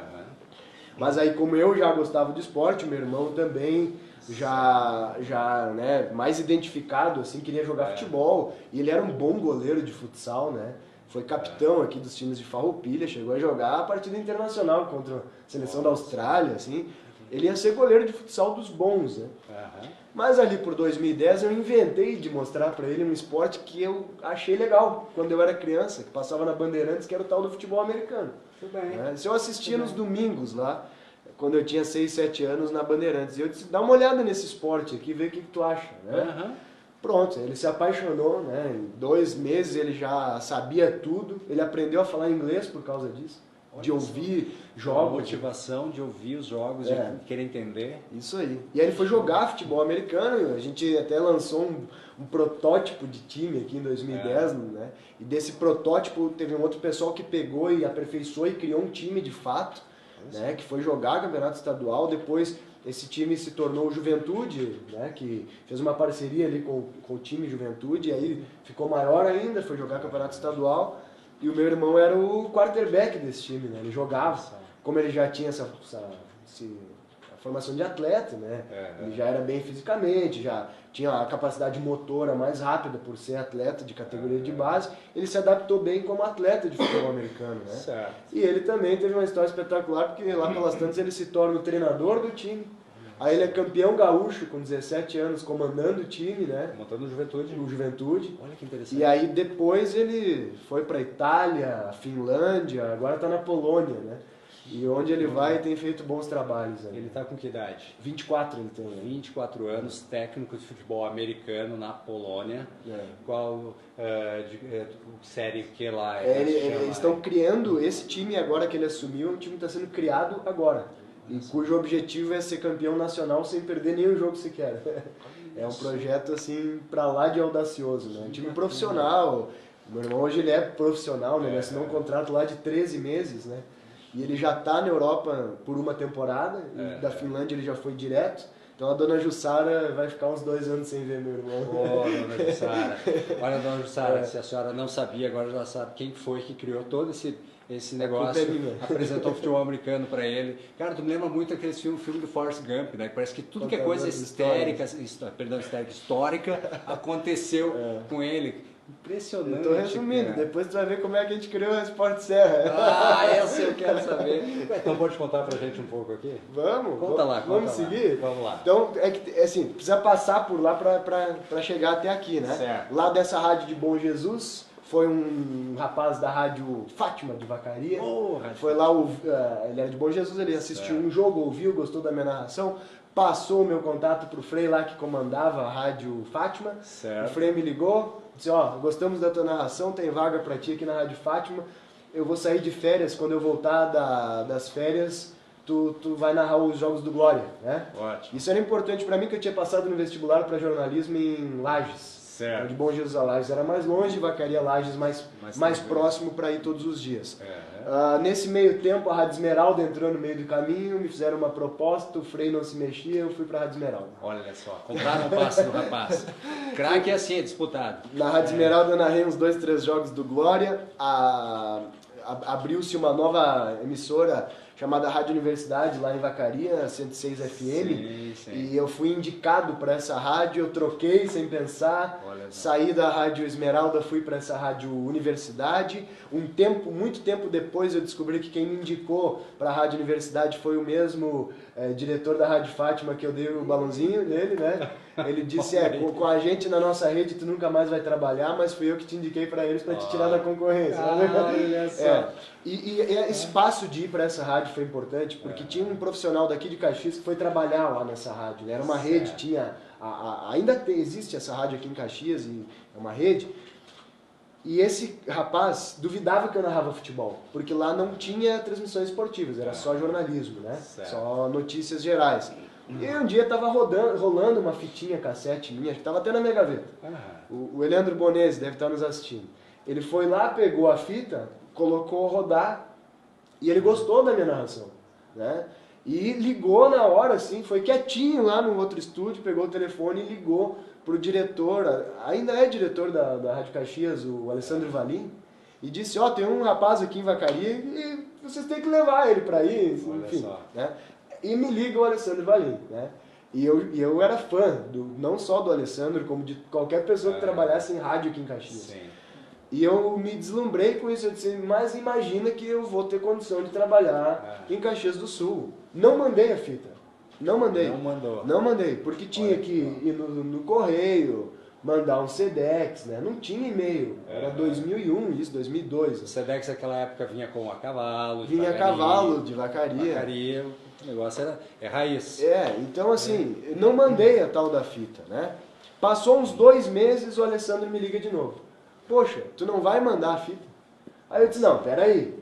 Mas aí, como eu já gostava de esporte, meu irmão também já né, mais identificado, assim, queria jogar futebol. E ele era um bom goleiro de futsal, né? Foi capitão aqui dos times de Farroupilha, chegou a jogar a partida internacional contra a seleção da Austrália, assim. Ele ia ser goleiro de futsal dos bons, né? Mas ali por 2010 eu inventei de mostrar para ele um esporte que eu achei legal quando eu era criança, que passava na Bandeirantes, que era o tal do futebol americano. Isso eu assistia nos domingos lá, quando eu tinha 6, 7 anos na Bandeirantes. E eu disse, dá uma olhada nesse esporte aqui, vê o que tu acha, né? Pronto, ele se apaixonou, né? Em 2 meses ele já sabia tudo, ele aprendeu a falar inglês por causa disso. De ouvir jogos. A motivação de ouvir os jogos, de querer entender. Isso aí. E aí ele foi jogar futebol americano, a gente até lançou um protótipo de time aqui em 2010, né? E desse protótipo teve um outro pessoal que pegou e aperfeiçoou e criou um time de fato, né? Que foi jogar campeonato estadual. Depois esse time se tornou o Juventude, né? Que fez uma parceria ali com o time Juventude, e aí ficou maior ainda, foi jogar campeonato estadual. E o meu irmão era o quarterback desse time, né? Ele jogava, como ele já tinha essa formação de atleta, né? Ele já era bem fisicamente, já tinha a capacidade motora mais rápida por ser atleta de categoria de base. Ele se adaptou bem como atleta de futebol americano, né? Certo. E ele também teve uma história espetacular, porque lá pelas tantas ele se torna o treinador do time. Aí ele é campeão gaúcho com 17 anos, comandando o time, né? Montando o Juventude. O Juventude. Olha que interessante. E aí depois ele foi para Itália, Finlândia, agora está na Polônia, né? E onde ele vai tem feito bons trabalhos. Ele está com que idade? 24 ele tem. 24 anos, técnico de futebol americano na Polônia. Qual série que lá é? Eles estão criando esse time agora que ele assumiu, um time que está sendo criado agora. E cujo objetivo é ser campeão nacional sem perder nenhum jogo sequer. É um projeto assim pra lá de audacioso, né? Um time profissional. Meu irmão hoje ele é profissional, né? Ele assinou um contrato lá de 13 meses, né? E ele já tá na Europa por uma temporada, e da Finlândia ele já foi direto. Então a dona Jussara vai ficar uns 2 anos sem ver meu irmão. Dona Jussara. Olha, dona Jussara, se a senhora não sabia, agora já sabe quem foi que criou todo esse negócio, apresentou o futebol americano para ele. Cara, tu me lembra muito aquele filme do Forrest Gump, né? Parece que tudo que é coisa histórica aconteceu com ele. Impressionante. Eu tô resumindo, cara. Depois tu vai ver como é que a gente criou a Sport Serra. Essa eu quero saber. Então pode contar pra gente um pouco aqui? Vamos. Conta lá. Vamos seguir? Vamos lá. Então, assim, precisa passar por lá pra chegar até aqui, né? Certo. Lá dessa rádio de Bom Jesus, foi um rapaz da rádio Fátima de Vacaria. Foi lá, ele era de Bom Jesus, ele assistiu um jogo, ouviu, gostou da minha narração, passou o meu contato pro Frei lá que comandava a rádio Fátima. Certo. O Frei me ligou, disse, gostamos da tua narração, tem vaga pra ti aqui na rádio Fátima. Eu vou sair de férias, quando eu voltar das férias, tu vai narrar os jogos do Glória, né? Ótimo. Isso era importante pra mim, que eu tinha passado no vestibular para jornalismo em Lages. Certo. De Bom Jesus a Lages era mais longe, Vacaria Lages mais próximo para ir todos os dias. Nesse meio tempo, a Rádio Esmeralda entrou no meio do caminho, me fizeram uma proposta, o Frei não se mexia, eu fui para a Rádio Esmeralda. Olha só, compraram o passe do rapaz. Craque é assim, é disputado. Na Rádio Esmeralda eu narrei uns 2, 3 jogos do Glória. abriu-se uma nova emissora chamada Rádio Universidade, lá em Vacaria, 106 FM, sim. e eu fui indicado para essa rádio, eu troquei sem pensar, saí da Rádio Esmeralda, fui para essa Rádio Universidade. Muito tempo depois eu descobri que quem me indicou para a Rádio Universidade foi o mesmo diretor da Rádio Fátima, que eu dei o balãozinho nele, né? Ele disse, com a gente na nossa rede tu nunca mais vai trabalhar, mas fui eu que te indiquei para eles para te tirar da concorrência. Olha só. E esse passo de ir para essa rádio foi importante, porque tinha um profissional daqui de Caxias que foi trabalhar lá nessa rádio, né? Era uma rede, existe essa rádio aqui em Caxias, e é uma rede. E esse rapaz duvidava que eu narrava futebol, porque lá não tinha transmissões esportivas, era só jornalismo, né? Só notícias gerais. E um dia tava rolando uma fitinha cassete minha, que tava até na minha gaveta. O Eleandro Bonese deve estar nos assistindo. Ele foi lá, pegou a fita, colocou rodar, e ele gostou da minha narração, né? E ligou na hora, assim, foi quietinho lá no outro estúdio, pegou o telefone e ligou pro diretor, ainda é diretor da Rádio Caxias, o Alessandro Valim, e disse, tem um rapaz aqui em Vacaria e vocês têm que levar ele para ir, enfim, né? E me liga o Alessandro Valim, né? E eu era fã, não só do Alessandro, como de qualquer pessoa que trabalhasse em rádio aqui em Caxias. Sim. E eu me deslumbrei com isso, eu disse, mas imagina que eu vou ter condição de trabalhar em Caxias do Sul. Não mandei a fita, não mandei. Não mandei, porque tinha que ir no correio, mandar um Sedex, né? Não tinha e-mail, era 2001 isso, 2002. O Sedex naquela época vinha com a cavalo, vinha a cavalo, de Vacaria. O negócio é raiz. Então assim, não mandei a tal da fita, né? Passou uns 2 meses, o Alessandro me liga de novo. Poxa, tu não vai mandar a fita? Aí eu disse, não, peraí,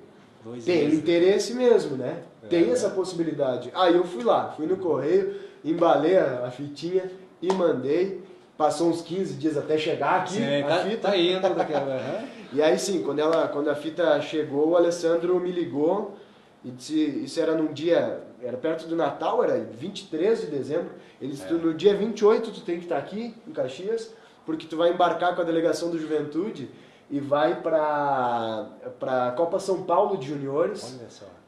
tem interesse mesmo, né? Tem essa possibilidade. Aí eu fui lá, fui no correio, embalei a fitinha e mandei. Passou uns 15 dias até chegar aqui a fita. Tá indo daquela... E aí sim, quando a fita chegou, o Alessandro me ligou e disse, isso era num dia, era perto do Natal, era 23 de dezembro. Ele disse, no dia 28 tu tem que estar aqui em Caxias, porque tu vai embarcar com a delegação do Juventude e vai para Copa São Paulo de Juniores,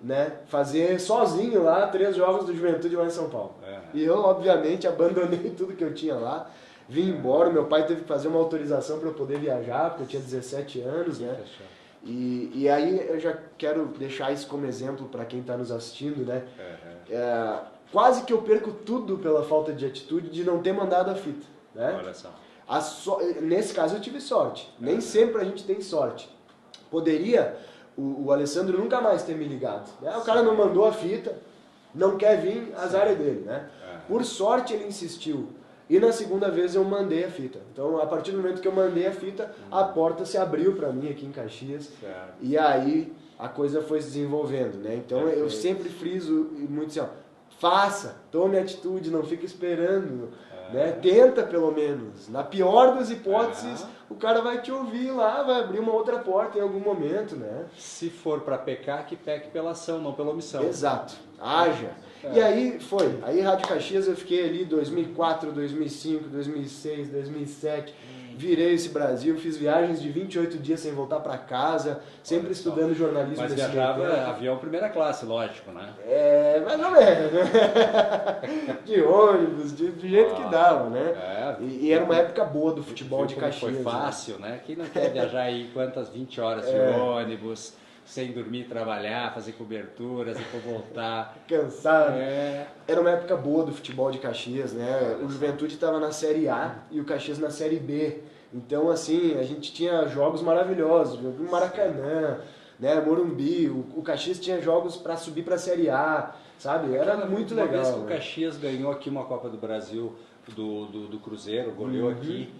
né? Fazer sozinho lá 3 jogos do Juventude lá em São Paulo. E eu, obviamente, abandonei tudo que eu tinha lá, vim embora. Meu pai teve que fazer uma autorização para eu poder viajar, porque eu tinha 17 anos, né? E aí eu já quero deixar isso como exemplo para quem está nos assistindo, né? Quase que eu perco tudo pela falta de atitude de não ter mandado a fita, né? Olha só. Nesse caso eu tive sorte. Nem sempre a gente tem sorte. Poderia o Alessandro nunca mais ter me ligado, né? O cara não mandou a fita, não quer vir, azar é dele, né? Por sorte ele insistiu. E na segunda vez eu mandei a fita. Então, a partir do momento que eu mandei a fita, a porta se abriu para mim aqui em Caxias. E aí a coisa foi se desenvolvendo, né? Então eu sempre friso muito assim, faça, tome atitude, não fique esperando. Né? Tenta pelo menos. Na pior das hipóteses, o cara vai te ouvir lá, vai abrir uma outra porta em algum momento, né? Se for para pecar, que peque pela ação, não pela omissão. Exato. Haja. E aí foi. Aí Rádio Caxias eu fiquei ali 2004, 2005, 2006, 2007. Virei esse Brasil, fiz viagens de 28 dias sem voltar para casa, sempre estudando jornalismo. Mas viajava avião primeira classe, lógico, né? Mais ou menos, né? De ônibus, de jeito que dava, né? E era uma época boa do futebol de Caxias. Foi fácil, né? Quem não quer viajar aí quantas 20 horas de ônibus, sem dormir, trabalhar, fazer coberturas, depois voltar. Cansado. Era uma época boa do futebol de Caxias, né? O Juventude estava na Série A e o Caxias na Série B. Então, assim, a gente tinha jogos maravilhosos. No Maracanã, né? Morumbi. O Caxias tinha jogos para subir para a Série A, sabe? Era muito legal. Uma vez que o Caxias ganhou aqui uma Copa do Brasil do Cruzeiro, goleou aqui.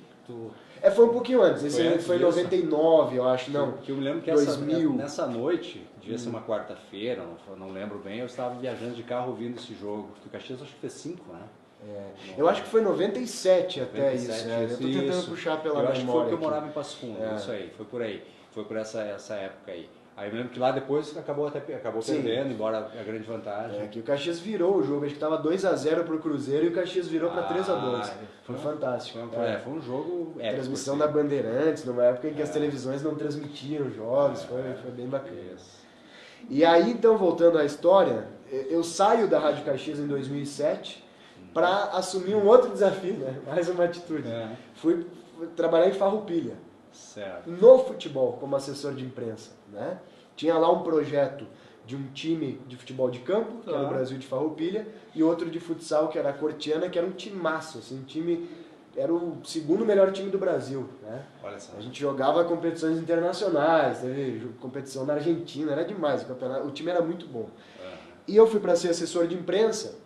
Foi um pouquinho antes, esse foi em 99, eu acho, não. Que eu me lembro que 2000. Nessa noite, devia ser uma quarta-feira, não lembro bem, eu estava viajando de carro ouvindo esse jogo. O Caxias acho que fez 5, né? Eu acho que foi 97 até isso. Eu tô tentando puxar pela memória. Eu acho que foi porque eu morava em Passo Fundo, isso aí, foi por aí. Foi por essa época aí. Aí eu lembro que lá depois acabou Sim. perdendo, embora a grande vantagem. Que o Caxias virou o jogo, acho que estava 2-0 pro Cruzeiro e o Caxias virou para 3-2. Foi fantástico. Foi um jogo épico. Transmissão da Bandeirantes, numa época em que as televisões não transmitiam jogos, foi bem bacana. E aí, então, voltando à história, eu saio da Rádio Caxias em 2007 para assumir um outro desafio, né? Mais uma atitude. Fui trabalhar em Farroupilha, no futebol, como assessor de imprensa, né? Tinha lá um projeto de um time de futebol de campo, que era o Brasil de Farroupilha, e outro de futsal, que era a Cortiana, que era um timaço, assim, um time, era o segundo melhor time do Brasil, né? Olha só. A gente jogava competições internacionais, teve competição na Argentina, era demais, o time era muito bom. E eu fui para ser assessor de imprensa,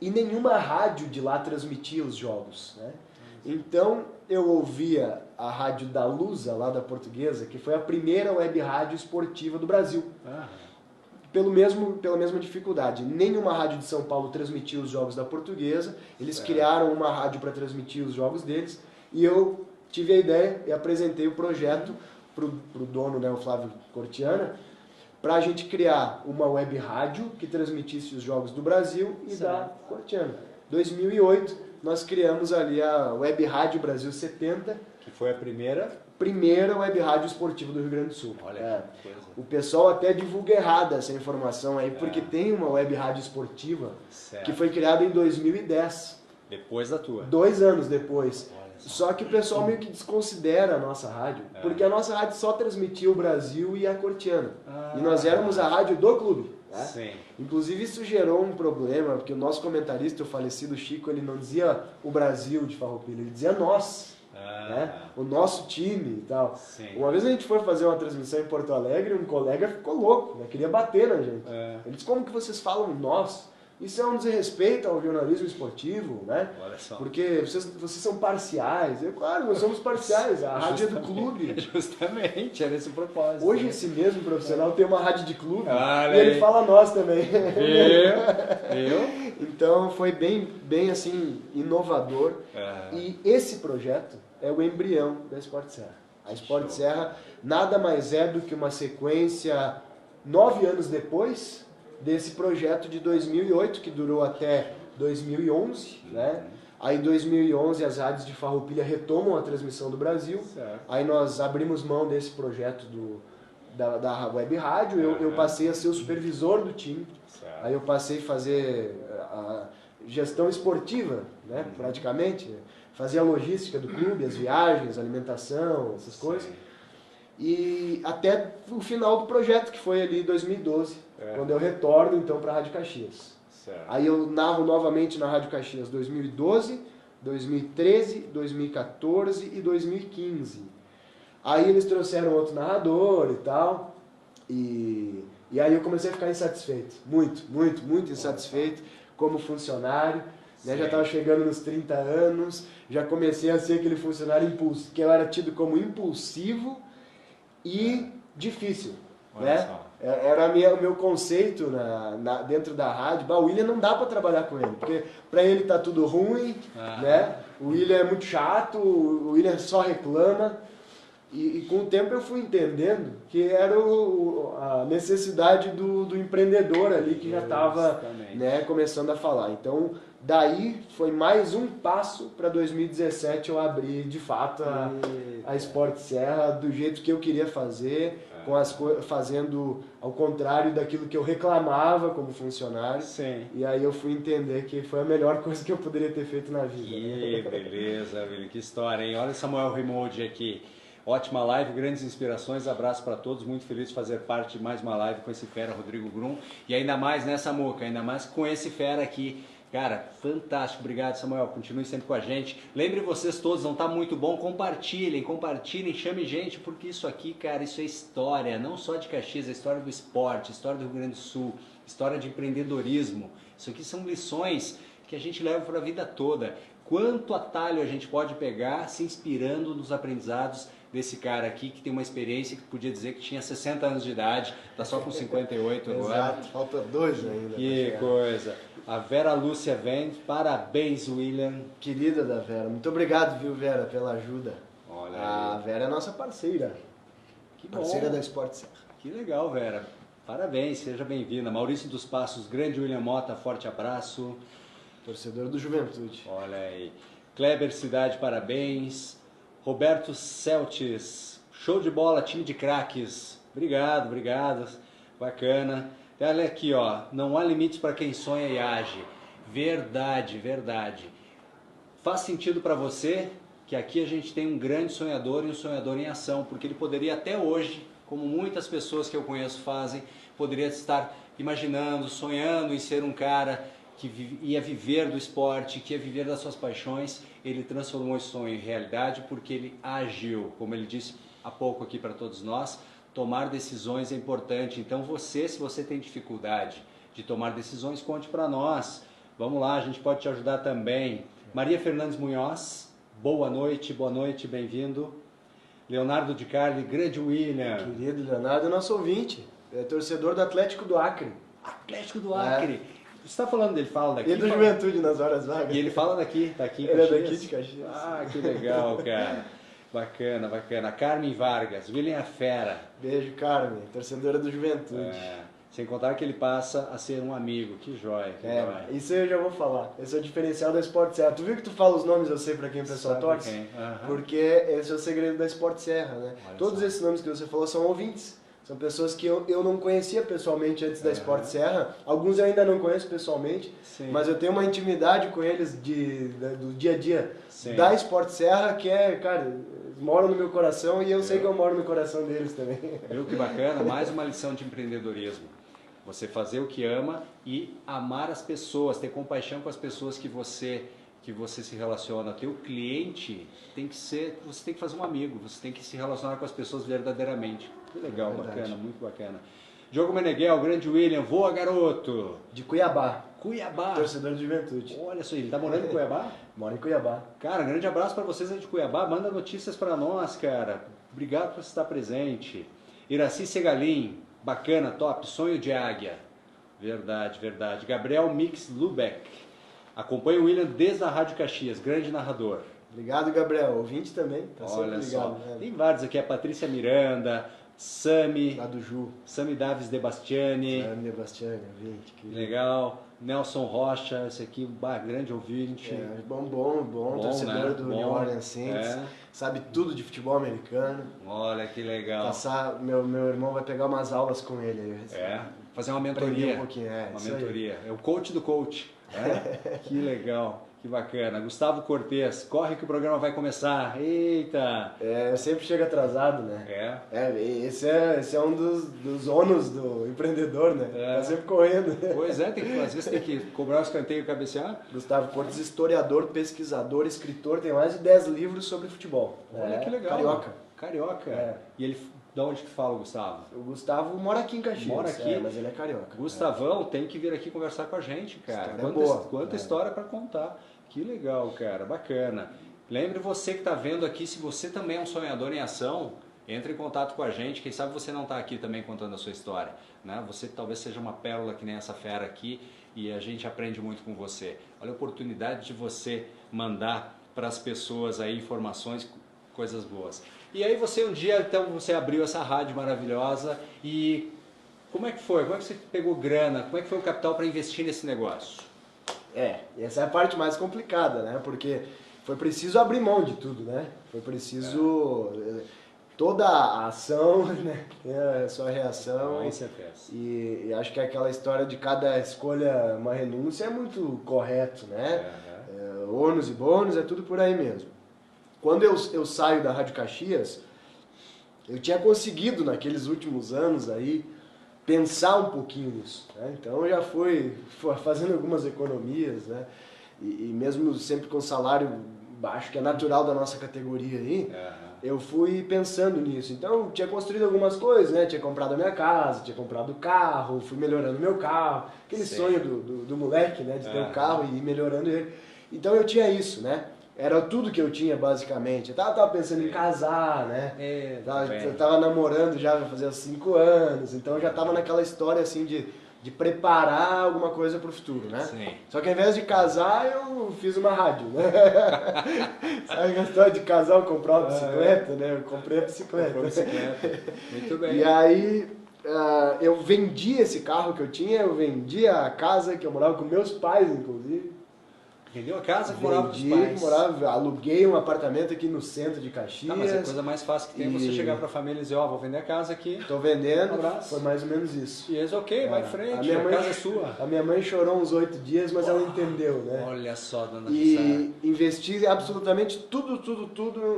e nenhuma rádio de lá transmitia os jogos, né? Então eu ouvia a rádio da Lusa, lá da Portuguesa, que foi a primeira web rádio esportiva do Brasil. Pela mesma dificuldade. Nenhuma rádio de São Paulo transmitia os jogos da Portuguesa, eles criaram uma rádio para transmitir os jogos deles, e eu tive a ideia e apresentei o projeto para o dono, né, o Flávio Cortiana, para a gente criar uma web rádio que transmitisse os jogos do Brasil e da Cortiana. 2008, nós criamos ali a Web Rádio Brasil 70. Que foi a primeira web rádio esportiva do Rio Grande do Sul. Olha que coisa. O pessoal até divulga errada essa informação aí, porque tem uma web rádio esportiva que foi criada em 2010. Depois da tua. 2 anos depois. Só que o pessoal meio que desconsidera a nossa rádio, porque a nossa rádio só transmitia o Brasil e a Cortiana. E nós éramos a rádio do clube. Né? Inclusive isso gerou um problema, porque o nosso comentarista, o falecido Chico, ele não dizia o Brasil de Farroupilha, ele dizia nós. Né? O nosso time e tal. Uma vez a gente foi fazer uma transmissão em Porto Alegre, um colega ficou louco, né? Queria bater na gente. Ele disse, como que vocês falam nós? Isso é um desrespeito ao jornalismo esportivo, né? Olha só. Porque vocês são parciais. Claro, nós somos parciais, a rádio é do clube. Justamente, era esse o propósito. Hoje esse mesmo profissional tem uma rádio de clube e ele fala nós também. Eu? Então foi bem assim, inovador. E esse projeto é o embrião da Sport Serra. A Sport Serra nada mais é do que uma sequência 9 anos depois desse projeto de 2008, que durou até 2011, né? Aí em 2011 as rádios de Farroupilha retomam a transmissão do Brasil. Aí nós abrimos mão desse projeto da web rádio, eu passei a ser o supervisor do time. Aí eu passei a fazer a gestão esportiva, né? Praticamente. Fazia a logística do clube, as viagens, a alimentação, essas coisas. E até o final do projeto, que foi ali em 2012, quando eu retorno então para a Rádio Caxias. Aí eu narro novamente na Rádio Caxias 2012, 2013, 2014 e 2015. Aí eles trouxeram outro narrador e tal, e aí eu comecei a ficar insatisfeito, muito insatisfeito como funcionário. Né? Já estava chegando nos 30 anos, já comecei a ser aquele funcionário que eu era tido como impulsivo e difícil. Né? Era o meu conceito dentro da rádio. O William não dá para trabalhar com ele, porque para ele tá tudo ruim, né? O William é muito chato, o William só reclama. E com o tempo eu fui entendendo que era a necessidade do empreendedor ali que já estava, né, começando a falar. Então, daí foi mais um passo para 2017 eu abrir de fato a Sport Serra do jeito que eu queria fazer, fazendo ao contrário daquilo que eu reclamava como funcionário. E aí eu fui entender que foi a melhor coisa que eu poderia ter feito na vida. Que beleza, William, que história, hein? Olha o Samuel Rimoldi aqui. Ótima live, grandes inspirações, abraço para todos, muito feliz de fazer parte de mais uma live com esse fera, Rodrigo Grum, e ainda mais nessa Samuca, ainda mais com esse fera aqui, cara, fantástico, obrigado Samuel, continue sempre com a gente, lembre vocês todos, não tá muito bom, compartilhem, chame gente, porque isso aqui, cara, isso é história, não só de Caxias, é história do esporte, história do Rio Grande do Sul, história de empreendedorismo, isso aqui são lições que a gente leva para a vida toda, quanto atalho a gente pode pegar se inspirando nos aprendizados desse cara aqui que tem uma experiência que podia dizer que tinha 60 anos de idade, tá só com 58 agora. Exato, falta 2 ainda. Que coisa. A Vera Lúcia vem, parabéns William. Querida da Vera, muito obrigado, viu Vera, pela ajuda. Olha a Vera é nossa parceira. Que bom. Parceira da Sport Serra. Que legal, Vera. Parabéns, seja bem-vinda. Maurício dos Passos, grande William Mota, forte abraço. Torcedor do Juventude. Olha aí. Kleber Cidade, parabéns. Roberto Celtis, show de bola, time de craques. Obrigado, obrigado. Bacana. Olha aqui, ó. Não há limites para quem sonha e age. Verdade, verdade. Faz sentido para você que aqui a gente tem um grande sonhador e um sonhador em ação, porque ele poderia até hoje, como muitas pessoas que eu conheço fazem, poderia estar imaginando, sonhando em ser um cara que ia viver do esporte, que ia viver das suas paixões. Ele transformou esse sonho em realidade porque ele agiu, como ele disse há pouco aqui para todos nós. Tomar decisões é importante. Então você, se você tem dificuldade de tomar decisões, conte para nós. Vamos lá, a gente pode te ajudar também. Maria Fernandes Munhoz, boa noite, bem-vindo. Leonardo de Carli, grande William. Querido Leonardo, é nosso ouvinte, é torcedor do Atlético do Acre. Atlético do Acre. Você está falando dele, fala daqui? E do Juventude nas horas vagas. E ele fala daqui, tá aqui em Caxias. Caxias? Ele é daqui de Caxias. Ah, que legal, cara. Bacana, bacana. Carmen Vargas, William a Fera. Beijo, Carmen, torcedora do Juventude. Sem contar que ele passa a ser um amigo, que joia. Que joia. Isso eu já vou falar. Esse é o diferencial da Sport Serra. Tu viu que tu fala os nomes, eu sei pra quem o pessoal torce? Porque esse é o segredo da Sport Serra, né? Olha Todos só. esses nomes que você falou são ouvintes. São pessoas que eu não conhecia pessoalmente antes da Sport Serra. Alguns eu ainda não conheço pessoalmente, Sim. mas eu tenho uma intimidade com eles do dia a dia Sim. da Sport Serra, que é, cara, eles moram no meu coração e eu sei que eu moro no coração deles também. Viu que bacana? Mais uma lição de empreendedorismo. Você fazer o que ama e amar as pessoas, ter compaixão com as pessoas que você se relaciona. Teu cliente tem que ser, você tem que fazer um amigo, você tem que se relacionar com as pessoas verdadeiramente. Que legal, bacana, muito bacana. Diogo Meneghel, grande William, voa garoto. De Cuiabá. Cuiabá. Torcedor de Juventude. Olha só, ele tá morando em Cuiabá? Mora em Cuiabá. Cara, um grande abraço para vocês aí de Cuiabá. Manda notícias para nós, cara. Obrigado por estar presente. Iraci Segalim, bacana, top. Sonho de águia. Verdade, verdade. Gabriel Mix Lubeck. Acompanha o William desde a Rádio Caxias, grande narrador. Obrigado, Gabriel. Ouvinte também. Tá sempre Olha ligado. só. Né? Tem vários aqui. A Patrícia Miranda, Sami. Lá do Ju. Sami Davis de Bastiani. Sami Bastiani, ouvinte. Que Legal. Nelson Rocha, esse aqui, grande ouvinte. Bom, torcedor, né? do New Orleans Saints. Sabe tudo de futebol americano. Olha que legal. Meu irmão vai pegar umas aulas com ele. Fazer uma mentoria. Um pouquinho, uma mentoria. É o coach do coach. Que legal, que bacana. Gustavo Cortez, corre que o programa vai começar. Eita! Eu sempre chego atrasado, né? Esse é um dos ônus do empreendedor, né? Tá sempre correndo. Pois é, às vezes tem que cobrar o escanteio e cabecear. Gustavo Cortez, historiador, pesquisador, escritor, tem mais de 10 livros sobre futebol. Olha que legal. Carioca. E ele, de onde que fala o Gustavo? O Gustavo mora aqui em Caxias. Mora aqui? Mas ele é carioca. Gustavão tem que vir aqui conversar com a gente, cara. Quanta história para contar. Que legal, cara. Bacana. Lembre você que está vendo aqui, se você também é um sonhador em ação, entre em contato com a gente. Quem sabe você não está aqui também contando a sua história, né? Você talvez seja uma pérola que nem essa fera aqui e a gente aprende muito com você. Olha a oportunidade de você mandar para as pessoas aí informações, coisas boas. E aí você um dia, então, você abriu essa rádio maravilhosa e como é que foi? Como é que você pegou grana? Como é que foi o capital para investir nesse negócio? Essa é a parte mais complicada, né? Porque foi preciso abrir mão de tudo, né? Foi preciso... Toda a ação, né? Tem a sua reação. E acho que aquela história de cada escolha uma renúncia é muito correto, né? Ônus e bônus, é tudo por aí mesmo. Quando eu saio da Rádio Caxias, eu tinha conseguido naqueles últimos anos aí pensar um pouquinho nisso, né? Então eu já fui fazendo algumas economias, né? E mesmo sempre com salário baixo, que é natural da nossa categoria aí, eu fui pensando nisso. Então eu tinha construído algumas coisas, né? Tinha comprado a minha casa, tinha comprado o carro, fui melhorando meu carro, aquele sonho do moleque, né? De ter um carro e ir melhorando ele. Então eu tinha isso, né? Era tudo que eu tinha, basicamente. Eu tava pensando em casar, né? Eu tava namorando já, vai fazer 5 anos. Então eu já tava naquela história, assim, de preparar alguma coisa pro futuro, né? Sim. Só que ao invés de casar, eu fiz uma rádio, né? Sabe a história de casar ou comprar uma bicicleta, né? Eu comprei a bicicleta. Muito bem. E aí, eu vendi esse carro que eu tinha, eu vendi a casa que eu morava com meus pais, inclusive. Vendeu a casa que morava com os pais. Aluguei um apartamento aqui no centro de Caxias. Tá, mas a coisa mais fácil que tem é você chegar para a família e dizer, ó, vou vender a casa aqui. Tô vendendo, foi mais ou menos isso. E eles, ok, vai em frente, a casa é sua. A minha mãe chorou uns 8 dias, mas ela entendeu, né? Olha só, dona E investi absolutamente tudo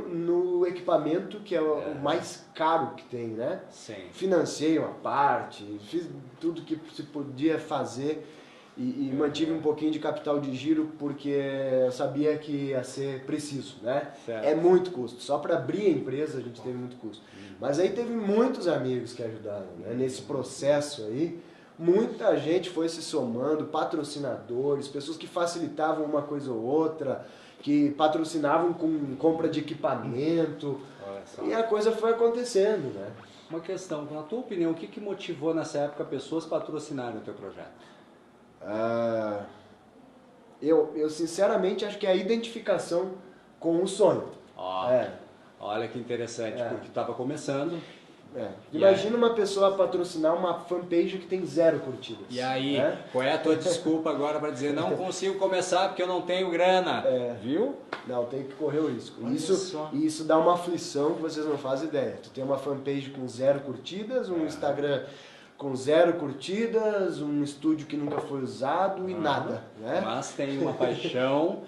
no equipamento, que é o mais caro que tem, né? Sim. Financiei uma parte, fiz tudo que se podia fazer. E mantive um pouquinho de capital de giro porque eu sabia que ia ser preciso, né? Certo. É muito custo. Só para abrir a empresa a gente teve muito custo. Mas aí teve muitos amigos que ajudaram, né? Nesse processo aí. Muita gente foi se somando, patrocinadores, pessoas que facilitavam uma coisa ou outra, que patrocinavam com compra de equipamento. E a coisa foi acontecendo, né? Uma questão, na tua opinião, o que motivou nessa época pessoas patrocinarem o teu projeto? Eu sinceramente acho que é a identificação com o sonho. Olha que interessante, porque estava começando. Imagina uma pessoa patrocinar uma fanpage que tem 0 curtidas. E aí, qual é a tua desculpa agora para dizer não consigo começar porque eu não tenho grana? Viu? Não, tem que correr o risco. Isso dá uma aflição que vocês não fazem ideia. Tu tem uma fanpage com 0 curtidas, um Instagram com 0 curtidas, um estúdio que nunca foi usado e nada, né? Mas tem uma paixão,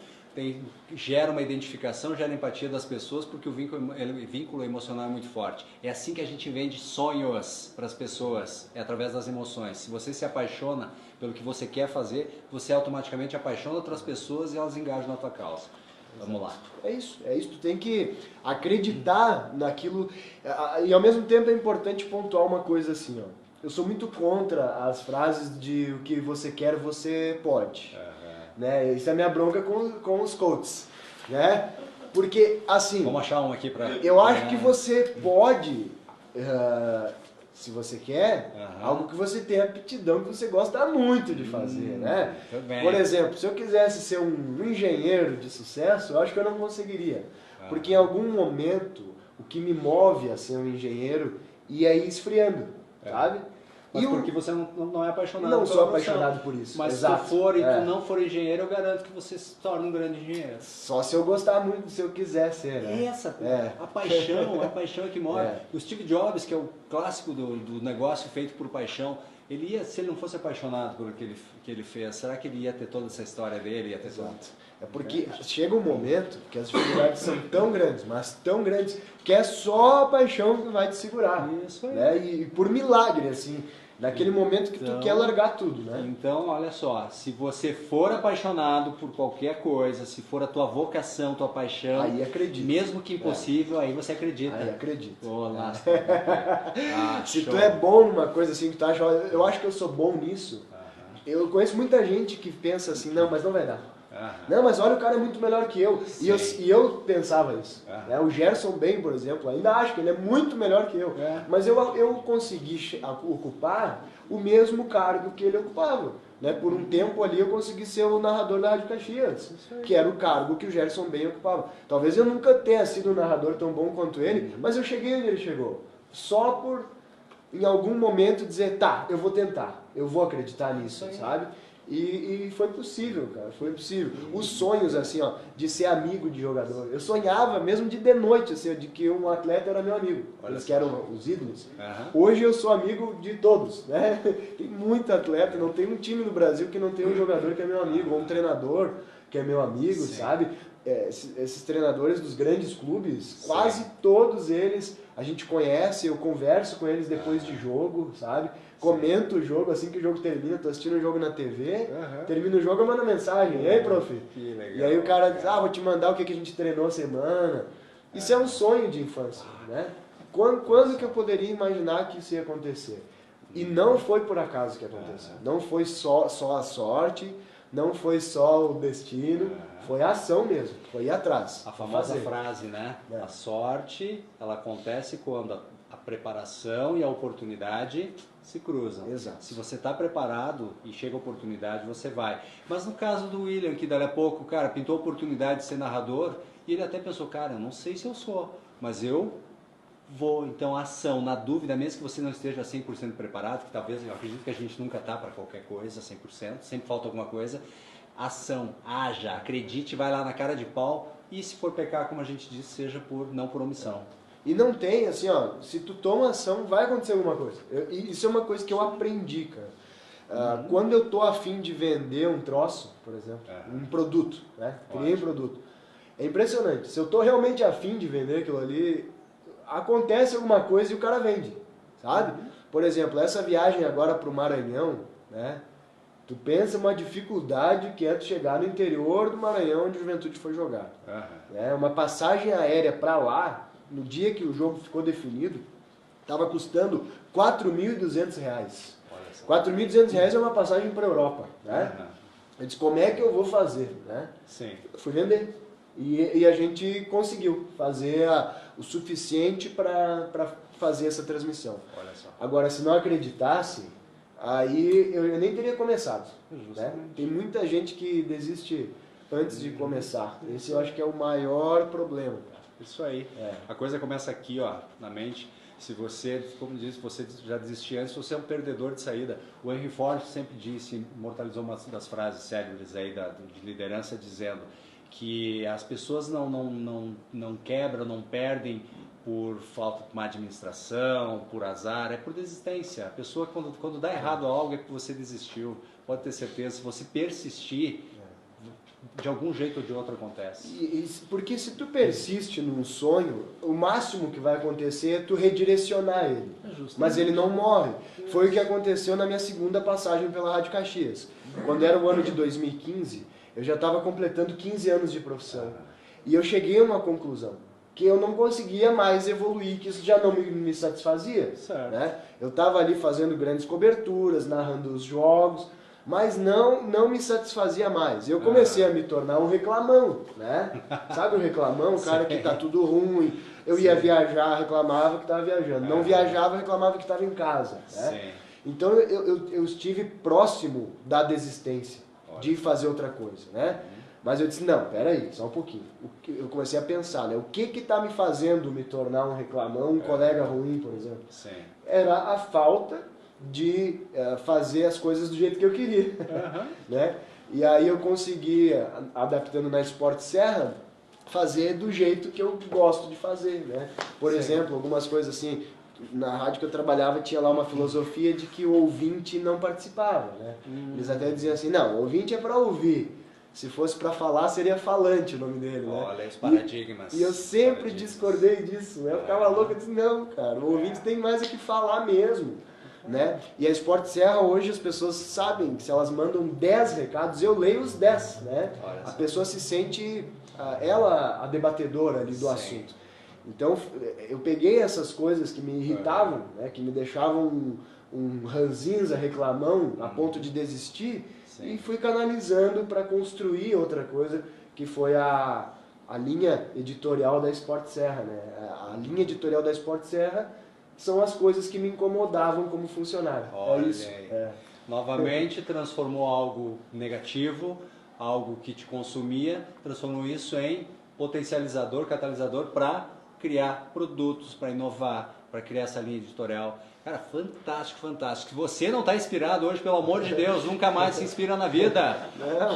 gera uma identificação, gera empatia das pessoas, porque o vínculo emocional é muito forte. É assim que a gente vende sonhos para as pessoas, é através das emoções. Se você se apaixona pelo que você quer fazer, você automaticamente apaixona outras pessoas e elas engajam na tua causa. Vamos lá. É isso, tu tem que acreditar naquilo, e ao mesmo tempo é importante pontuar uma coisa assim, ó. Eu sou muito contra as frases de o que você quer, você pode. Né? Isso é a minha bronca com os coaches. Né? Porque, assim... Vamos achar um aqui para... Eu acho que você pode, se você quer, algo que você tem aptidão, que você gosta muito de fazer. Né? Por exemplo, se eu quisesse ser um engenheiro de sucesso, eu acho que eu não conseguiria. Porque em algum momento, o que me move a ser um engenheiro ia ir esfriando. Sabe? Mas porque você não é apaixonado. Não sou apaixonado por isso. Mas exato. Se tu for e tu não for engenheiro, eu garanto que você se torna um grande engenheiro. Só se eu gostar muito, se eu quiser ser, né? A paixão é que move. O Steve Jobs, que é o clássico do negócio feito por paixão, se ele não fosse apaixonado por aquilo que ele fez, será que ele ia ter toda essa história dele? É porque chega um momento que as dificuldades são tão grandes, mas tão grandes, que é só a paixão que vai te segurar. Isso aí. Né? E por milagre, assim, naquele momento que tu quer largar tudo, né? Então, olha só, se você for apaixonado por qualquer coisa, se for a tua vocação, tua paixão, aí acredita. Mesmo que impossível, aí você acredita. Aí acredita. Olá. Se tu é bom numa coisa assim que tu acha, eu acho que eu sou bom nisso. Eu conheço muita gente que pensa assim, não, mas não vai dar. Não, mas olha, o cara é muito melhor que eu. E eu pensava isso. Né? O Gerson Ben, por exemplo, ainda acho que ele é muito melhor que eu. Mas eu consegui ocupar o mesmo cargo que ele ocupava. Né? Por um tempo ali eu consegui ser o narrador da Rádio Caxias, que era o cargo que o Gerson Ben ocupava. Talvez eu nunca tenha sido um narrador tão bom quanto ele, mas eu cheguei onde ele chegou. Só por, em algum momento, dizer, tá, eu vou tentar, eu vou acreditar nisso, sabe? E foi possível, cara, foi possível. Os sonhos, assim, ó, de ser amigo de jogador. Eu sonhava mesmo de noite, assim, de que um atleta era meu amigo. Eles que eram os ídolos. Hoje eu sou amigo de todos, né? Tem muito atleta, não tem um time no Brasil que não tem um jogador que é meu amigo, ou um treinador que é meu amigo, sabe? Esses treinadores dos grandes clubes, quase todos eles a gente conhece, eu converso com eles depois de jogo, sabe? Comento o jogo, assim que o jogo termina, tô assistindo o jogo na TV, termina o jogo, eu mando mensagem, e aí, prof? Que legal, e aí o cara diz, vou te mandar o que a gente treinou a semana. Isso é um sonho de infância, né? Quando que eu poderia imaginar que isso ia acontecer? E não foi por acaso que aconteceu. Não foi só a sorte, não foi só o destino, foi a ação mesmo, foi ir atrás. A famosa frase, né? A sorte, ela acontece quando a preparação e a oportunidade se cruzam. Exato. Se você está preparado e chega a oportunidade, você vai. Mas no caso do William, que dali a pouco, cara, pintou a oportunidade de ser narrador, e ele até pensou, cara, eu não sei se eu sou, mas eu vou, então, ação, na dúvida, mesmo que você não esteja 100% preparado, que talvez, eu acredito que a gente nunca está para qualquer coisa, 100%, sempre falta alguma coisa, ação, haja, acredite, vai lá na cara de pau, e se for pecar, como a gente disse, seja não por omissão. E não tem, assim, ó, se tu toma ação, vai acontecer alguma coisa. Isso é uma coisa que eu aprendi, cara. Quando eu tô afim de vender um troço, por exemplo, um produto, né? Criei um produto. É impressionante. Se eu tô realmente afim de vender aquilo ali, acontece alguma coisa e o cara vende, sabe? Por exemplo, essa viagem agora pro Maranhão, né? Tu pensa uma dificuldade que é tu chegar no interior do Maranhão onde o Juventude foi jogar. Né? Uma passagem aérea para lá, no dia que o jogo ficou definido, estava custando R$4.200. R$4.200 é uma passagem para a Europa. Né? Eu disse, como é que eu vou fazer? Né? Sim. Eu fui vender. E a gente conseguiu fazer o suficiente para fazer essa transmissão. Olha só. Agora, se não acreditasse, aí eu nem teria começado. Né? Tem muita gente que desiste antes de começar. Esse eu acho que é o maior problema. Isso aí. A coisa começa aqui, ó, na mente. Se você, como disse, você já desistiu antes, você é um perdedor de saída. O Henry Ford sempre disse, imortalizou uma das frases célebres aí de liderança, dizendo que as pessoas não quebram, não perdem por falta de má administração, por azar, é por desistência. A pessoa, quando dá errado algo, é porque você desistiu. Pode ter certeza, se você persistir, de algum jeito ou de outro acontece. Porque se tu persiste num sonho, o máximo que vai acontecer é tu redirecionar ele. Mas ele não morre. Foi o que aconteceu na minha segunda passagem pela Rádio Caxias. Quando era o ano de 2015, eu já estava completando 15 anos de profissão. E eu cheguei a uma conclusão, que eu não conseguia mais evoluir, que isso já não me satisfazia. Né? Eu estava ali fazendo grandes coberturas, narrando os jogos, mas não me satisfazia mais. Eu comecei a me tornar um reclamão, né? Sabe o reclamão? O cara que tá tudo ruim. Eu ia viajar, reclamava que estava viajando. Não viajava, reclamava que estava em casa. Né? Então eu estive próximo da desistência, de fazer outra coisa, né? Mas eu disse, não, peraí, só um pouquinho. Eu comecei a pensar, né? O que está me fazendo me tornar um reclamão, um colega ruim, por exemplo? Era a falta de fazer as coisas do jeito que eu queria. Né? E aí eu consegui, adaptando na Sport Serra, fazer do jeito que eu gosto de fazer. Né? Por exemplo, algumas coisas assim, na rádio que eu trabalhava tinha lá uma filosofia de que o ouvinte não participava. Né? Eles até diziam assim, não, o ouvinte é para ouvir. Se fosse para falar, seria falante o nome dele, né? Olha os paradigmas. E eu sempre discordei disso. Eu ficava louco, eu disse, não, cara, o ouvinte tem mais o que falar mesmo. Né? E a Sport Serra hoje as pessoas sabem que se elas mandam 10 recados, eu leio os 10. Né? A pessoa se sente, ela a debatedora ali do assunto. Então eu peguei essas coisas que me irritavam, né? Que me deixavam um ranzinza, reclamão, a ponto de desistir, e fui canalizando para construir outra coisa, que foi a linha editorial da Sport Serra. Né? A linha editorial da Sport Serra são as coisas que me incomodavam como funcionário. Olha, é isso. Novamente transformou algo negativo, algo que te consumia, transformou isso em potencializador, catalisador para criar produtos, para inovar, para criar essa linha editorial. Cara, fantástico, fantástico. Se você não está inspirado hoje, pelo amor de Deus, nunca mais se inspira na vida.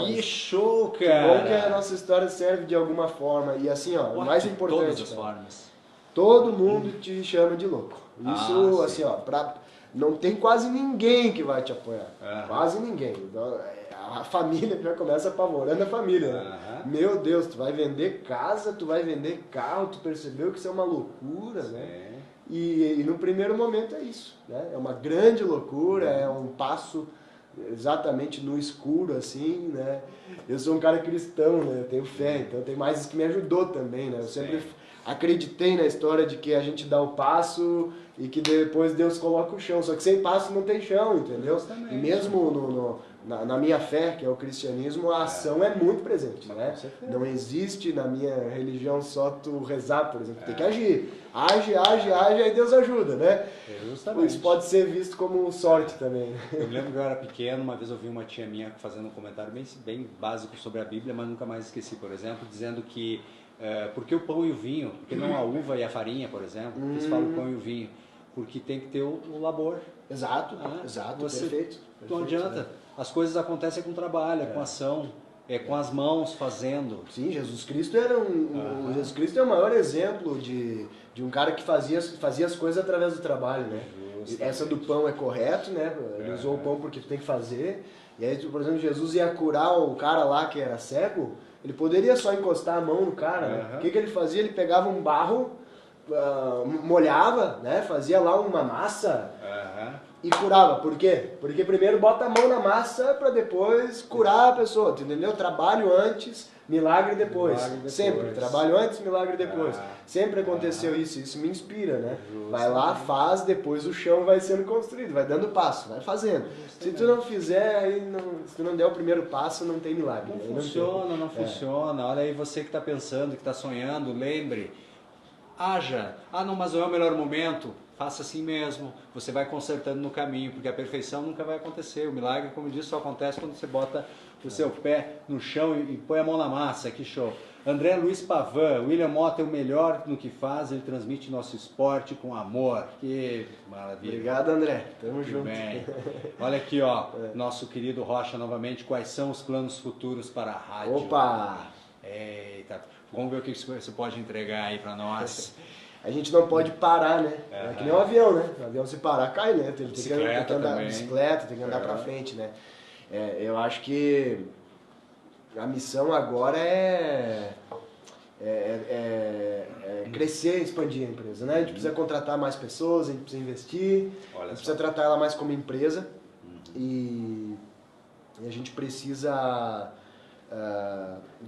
Que show, cara! Que bom que a nossa história serve de alguma forma. E assim, ó, o mais importante, todas as formas. Todo mundo te chama de louco. Isso, assim, ó, não tem quase ninguém que vai te apoiar. Quase ninguém. A família já começa apavorando a família. Né? Meu Deus, tu vai vender casa, tu vai vender carro, tu percebeu que isso é uma loucura, né? E no primeiro momento é isso. Né? É uma grande loucura, é um passo exatamente no escuro, assim, né? Eu sou um cara cristão, né? Eu tenho fé, então tem mais isso que me ajudou também, né? Eu sempre acreditei na história de que a gente dá o passo e que depois Deus coloca o chão. Só que sem passo não tem chão, entendeu? Justamente. E mesmo na minha fé, que é o cristianismo, a ação é muito presente, né? Não existe na minha religião só tu rezar, por exemplo. Tem que agir. Age, aí Deus ajuda, né? Justamente. Isso pode ser visto como sorte também. Eu me lembro que eu era pequeno, uma vez eu vi uma tia minha fazendo um comentário bem básico sobre a Bíblia, mas nunca mais esqueci, por exemplo, dizendo que Por que o pão e o vinho? Porque não a uva e a farinha, por exemplo? Por que se fala o pão e o vinho? Porque tem que ter o labor. Exato, perfeito. Não adianta. As coisas acontecem com trabalho, com ação, com as mãos fazendo. Sim, Jesus Cristo era Jesus Cristo é o maior exemplo de um cara que fazia as coisas através do trabalho, né? Essa do pão é correto, né? Ele usou o pão porque tu tem que fazer. E aí, por exemplo, Jesus ia curar o cara lá que era cego, ele poderia só encostar a mão no cara, né? O que ele fazia? Ele pegava um barro, molhava, né? Fazia lá uma massa e curava. Por quê? Porque primeiro bota a mão na massa para depois curar a pessoa, entendeu? Trabalho antes, milagre depois. Sempre. Trabalho antes, milagre depois. Sempre aconteceu isso me inspira, né? Vai lá, faz, depois o chão vai sendo construído, vai dando passo, vai fazendo. Se tu não fizer, se tu não der o primeiro passo, não tem milagre. Não funciona. Olha aí você que está pensando, que está sonhando, lembre, haja. Não, mas não é o melhor momento. Faça assim mesmo, você vai consertando no caminho, porque a perfeição nunca vai acontecer. O milagre, como eu disse, só acontece quando você bota o seu pé no chão e põe a mão na massa. Que show! André Luiz Pavan, William Mota é o melhor no que faz, ele transmite nosso esporte com amor. Que maravilha! Obrigado, André. Tamo Muito junto. Bem. Olha aqui, nosso querido Rocha novamente, quais são os planos futuros para a rádio? Opa! Eita, vamos ver o que você pode entregar aí para nós. A gente não pode parar, né? É que nem um avião, né? O avião se parar, cai, né? Tem que andar bicicleta, tem que andar pra frente, né? Eu acho que a missão agora é crescer, expandir a empresa, né? A gente precisa contratar mais pessoas, a gente precisa investir, a gente precisa tratar ela mais como empresa e a gente precisa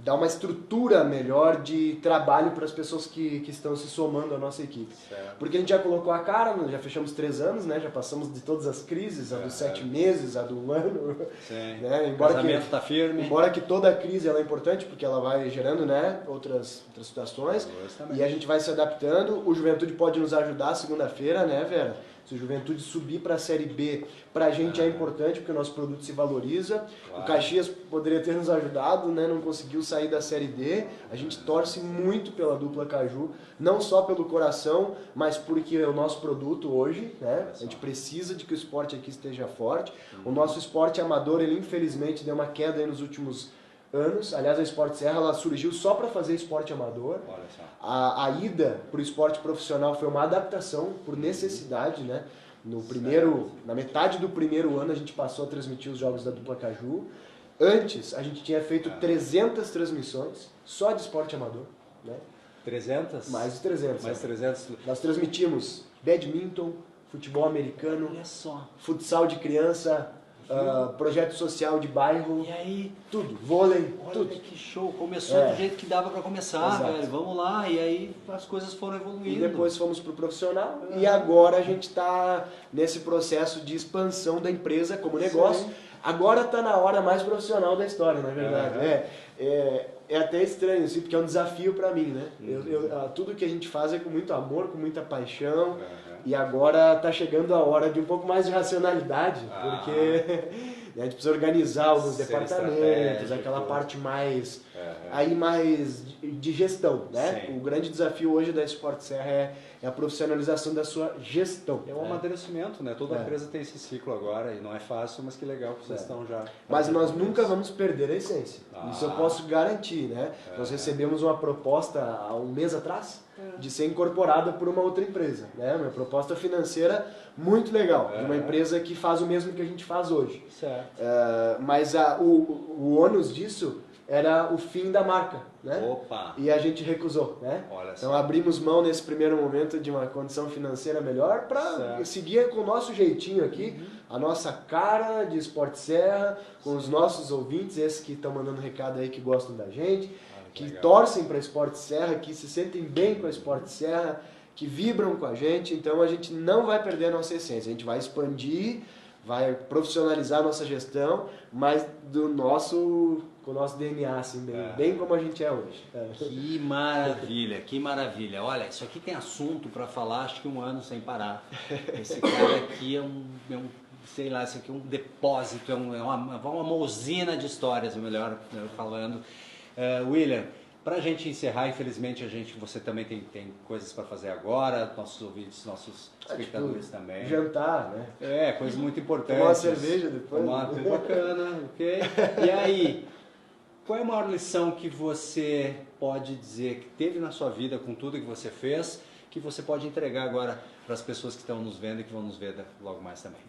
dar uma estrutura melhor de trabalho para as pessoas que estão se somando à nossa equipe. Certo. Porque a gente já colocou a cara, já fechamos 3 anos, né? Já passamos de todas as crises, a dos 7 meses, a do ano. Né? O casamento está firme. Embora que toda crise ela é importante, porque ela vai gerando, né, outras situações. E a gente vai se adaptando. O Juventude pode nos ajudar segunda-feira, né, Vera? Se o Juventude subir para a Série B, para a gente é importante, porque o nosso produto se valoriza. Claro. O Caxias poderia ter nos ajudado, né? Não conseguiu sair da Série D. A gente torce muito pela dupla Caju, não só pelo coração, mas porque é o nosso produto hoje, né? A gente precisa de que o esporte aqui esteja forte. O nosso esporte amador, ele infelizmente deu uma queda aí nos últimos anos. Aliás, a Sport Serra ela surgiu só para fazer esporte amador. A ida para o esporte profissional foi uma adaptação por necessidade, né? Na metade do primeiro ano a gente passou a transmitir os jogos da dupla Caju. Antes a gente tinha feito 300 transmissões só de esporte amador, né? 300? Mais de 300. Mais 300. Nós transmitimos badminton, futebol americano, futsal de criança, projeto social de bairro, e aí tudo, vôlei, tudo. Que show, começou do jeito que dava para começar, velho, vamos lá, e aí as coisas foram evoluindo. E depois fomos pro profissional, e agora a gente está nesse processo de expansão da empresa como negócio. Sim. Agora está na hora mais profissional da história, na verdade. É até estranho, assim, porque é um desafio para mim, né? Tudo que a gente faz é com muito amor, com muita paixão. E agora está chegando a hora de um pouco mais de racionalidade, porque a gente precisa organizar alguns departamentos, aquela parte mais, mais de gestão, né? Sim. O grande desafio hoje da Sport Serra é a profissionalização da sua gestão. É um amadurecimento, né? Toda empresa tem esse ciclo agora e não é fácil, mas que legal que vocês estão já. Mas nós nunca vamos perder a essência. Isso eu posso garantir, né? Nós recebemos uma proposta há um mês atrás de ser incorporada por uma outra empresa, né? Uma proposta financeira muito legal, de uma empresa que faz o mesmo que a gente faz hoje. Certo. Mas o ônus disso era o fim da marca, né? Opa. E a gente recusou, né? Então abrimos mão nesse primeiro momento de uma condição financeira melhor para seguir com o nosso jeitinho aqui, a nossa cara de Sport Serra, com os nossos ouvintes, esses que estão mandando recado aí que gostam da gente, que torcem para a Sport Serra, que se sentem bem com a Sport Serra, que vibram com a gente. Então a gente não vai perder a nossa essência, a gente vai expandir, vai profissionalizar a nossa gestão, mas com o nosso DNA, assim, bem como a gente é hoje. Que maravilha, que maravilha. Olha, isso aqui tem assunto para falar, acho que 1 ano sem parar. Esse cara aqui é um sei lá, isso aqui é um depósito, é uma usina de histórias, melhor falando. William, Para a gente encerrar, infelizmente você também tem coisas para fazer agora, nossos ouvintes, nossos espectadores tipo, também. Jantar, né? Coisas muito importantes. Tomar uma cerveja depois. Tomar uma bacana, ok? E aí, qual é a maior lição que você pode dizer que teve na sua vida com tudo que você fez, que você pode entregar agora para as pessoas que estão nos vendo e que vão nos ver logo mais também?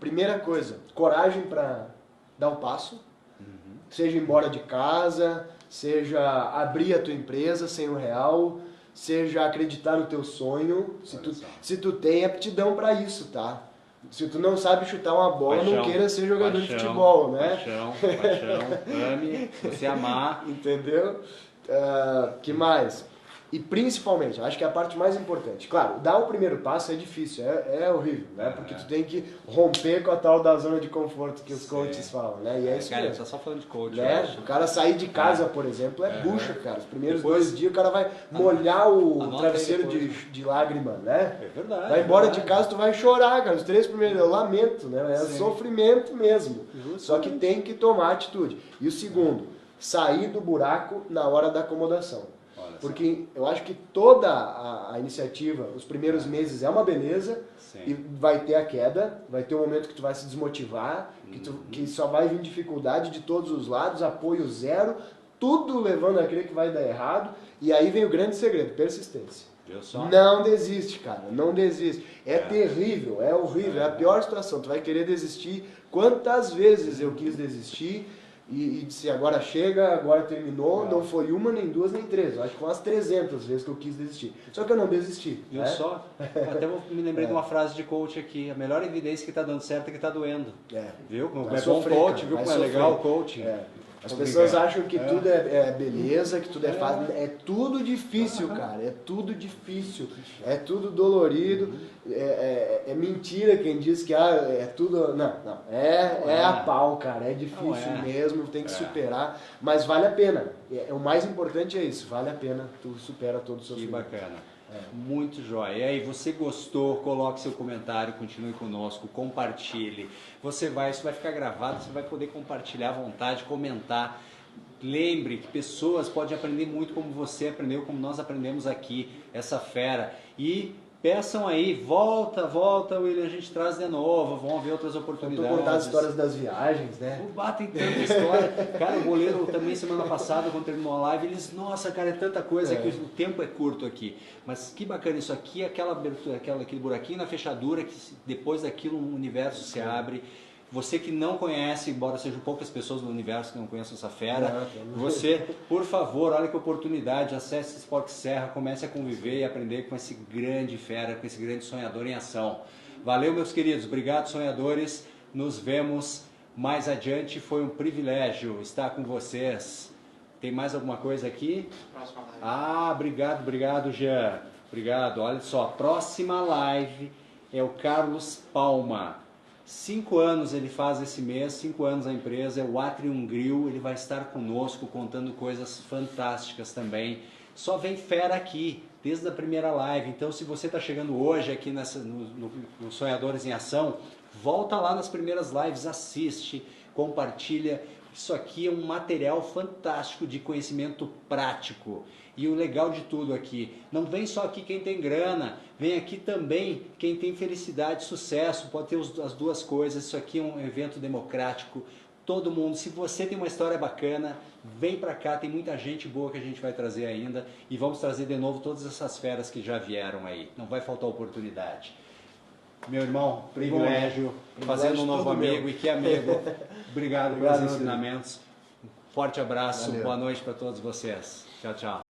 Primeira coisa, coragem para dar o passo, seja ir embora de casa, seja abrir a tua empresa sem R$1, seja acreditar no teu sonho, se tu tem aptidão para isso, tá? Se tu não sabe chutar uma bola, não queira ser jogador de futebol, né? Paixão, ame, você amar. Entendeu? Que mais? E principalmente, acho que é a parte mais importante. Claro, dar o primeiro passo é difícil, é horrível, né? Porque tu tem que romper com a tal da zona de conforto que os coaches falam, né? E é isso cara, mesmo. tá só falando de coach, né? O cara sair de casa, por exemplo, é bucha, cara. Os primeiros 2 dias o cara vai molhar o travesseiro de lágrima, né? É verdade. Vai embora de casa, tu vai chorar, cara. Os 3 primeiros, eu lamento, né? É sofrimento mesmo. Só que tem que tomar atitude. E o segundo, sair do buraco na hora da acomodação. Porque eu acho que toda a iniciativa, os primeiros meses é uma beleza, e vai ter a queda, vai ter um momento que tu vai se desmotivar, que só vai vir dificuldade de todos os lados, apoio zero, tudo levando a crer que vai dar errado, e aí vem o grande segredo, persistência. Não desiste, cara, não desiste. É terrível, é horrível, é a pior situação, tu vai querer desistir. Quantas vezes eu quis desistir, e disse, agora chega, agora terminou, não foi 1, nem 2, nem 3. Acho que foi umas 300 vezes que eu quis desistir. Só que eu não desisti. Viu só? Até me lembrei de uma frase de coach aqui. A melhor evidência que está dando certo é que está doendo. Viu? Como é bom coach, viu como é legal o coaching. As pessoas acham que tudo é beleza, que tudo é fácil. É tudo difícil, cara. É tudo difícil. É tudo dolorido. É mentira quem diz que é tudo... Não. É a pau, cara. É difícil mesmo. Tem que superar. Mas vale a pena. O mais importante é isso. Vale a pena. Tu supera todo o sofrimento. Que bacana. Muito jóia. E aí, você gostou, coloque seu comentário, continue conosco, compartilhe. Isso vai ficar gravado, você vai poder compartilhar à vontade, comentar. Lembre que pessoas podem aprender muito como você aprendeu, como nós aprendemos aqui, essa fera. E peçam aí, volta, William, a gente traz de novo, vamos ver outras oportunidades. Vou contar as histórias das viagens, né? Tem tanta história. Cara, o goleiro também, semana passada, quando terminou a live, eles, nossa, cara, é tanta coisa que o tempo é curto aqui. Mas que bacana isso aqui, aquele buraquinho na fechadura, que depois daquilo um universo se abre. Você que não conhece, embora sejam poucas pessoas no universo que não conhecem essa fera, você, por favor, olha que oportunidade, acesse Esporte Serra, comece a conviver e aprender com esse grande fera, com esse grande sonhador em ação. Valeu, meus queridos, obrigado, sonhadores, nos vemos mais adiante, foi um privilégio estar com vocês. Tem mais alguma coisa aqui? Próxima live. Obrigado, Jean. Obrigado, olha só, próxima live é o Carlos Palma. 5 anos ele faz esse mês, 5 anos a empresa, é o Atrium Grill, ele vai estar conosco contando coisas fantásticas também. Só vem fera aqui, desde a primeira live, então se você está chegando hoje aqui no Sonhadores em Ação, volta lá nas primeiras lives, assiste, compartilha. Isso aqui é um material fantástico de conhecimento prático. E o legal de tudo aqui, não vem só aqui quem tem grana, vem aqui também quem tem felicidade, sucesso, pode ter as duas coisas. Isso aqui é um evento democrático, todo mundo, se você tem uma história bacana, vem pra cá, tem muita gente boa que a gente vai trazer ainda e vamos trazer de novo todas essas feras que já vieram aí, não vai faltar oportunidade. Meu irmão, privilégio, fazendo um novo amigo e que amigo. Obrigado pelos ensinamentos. Forte abraço, boa noite para todos vocês. Tchau, tchau.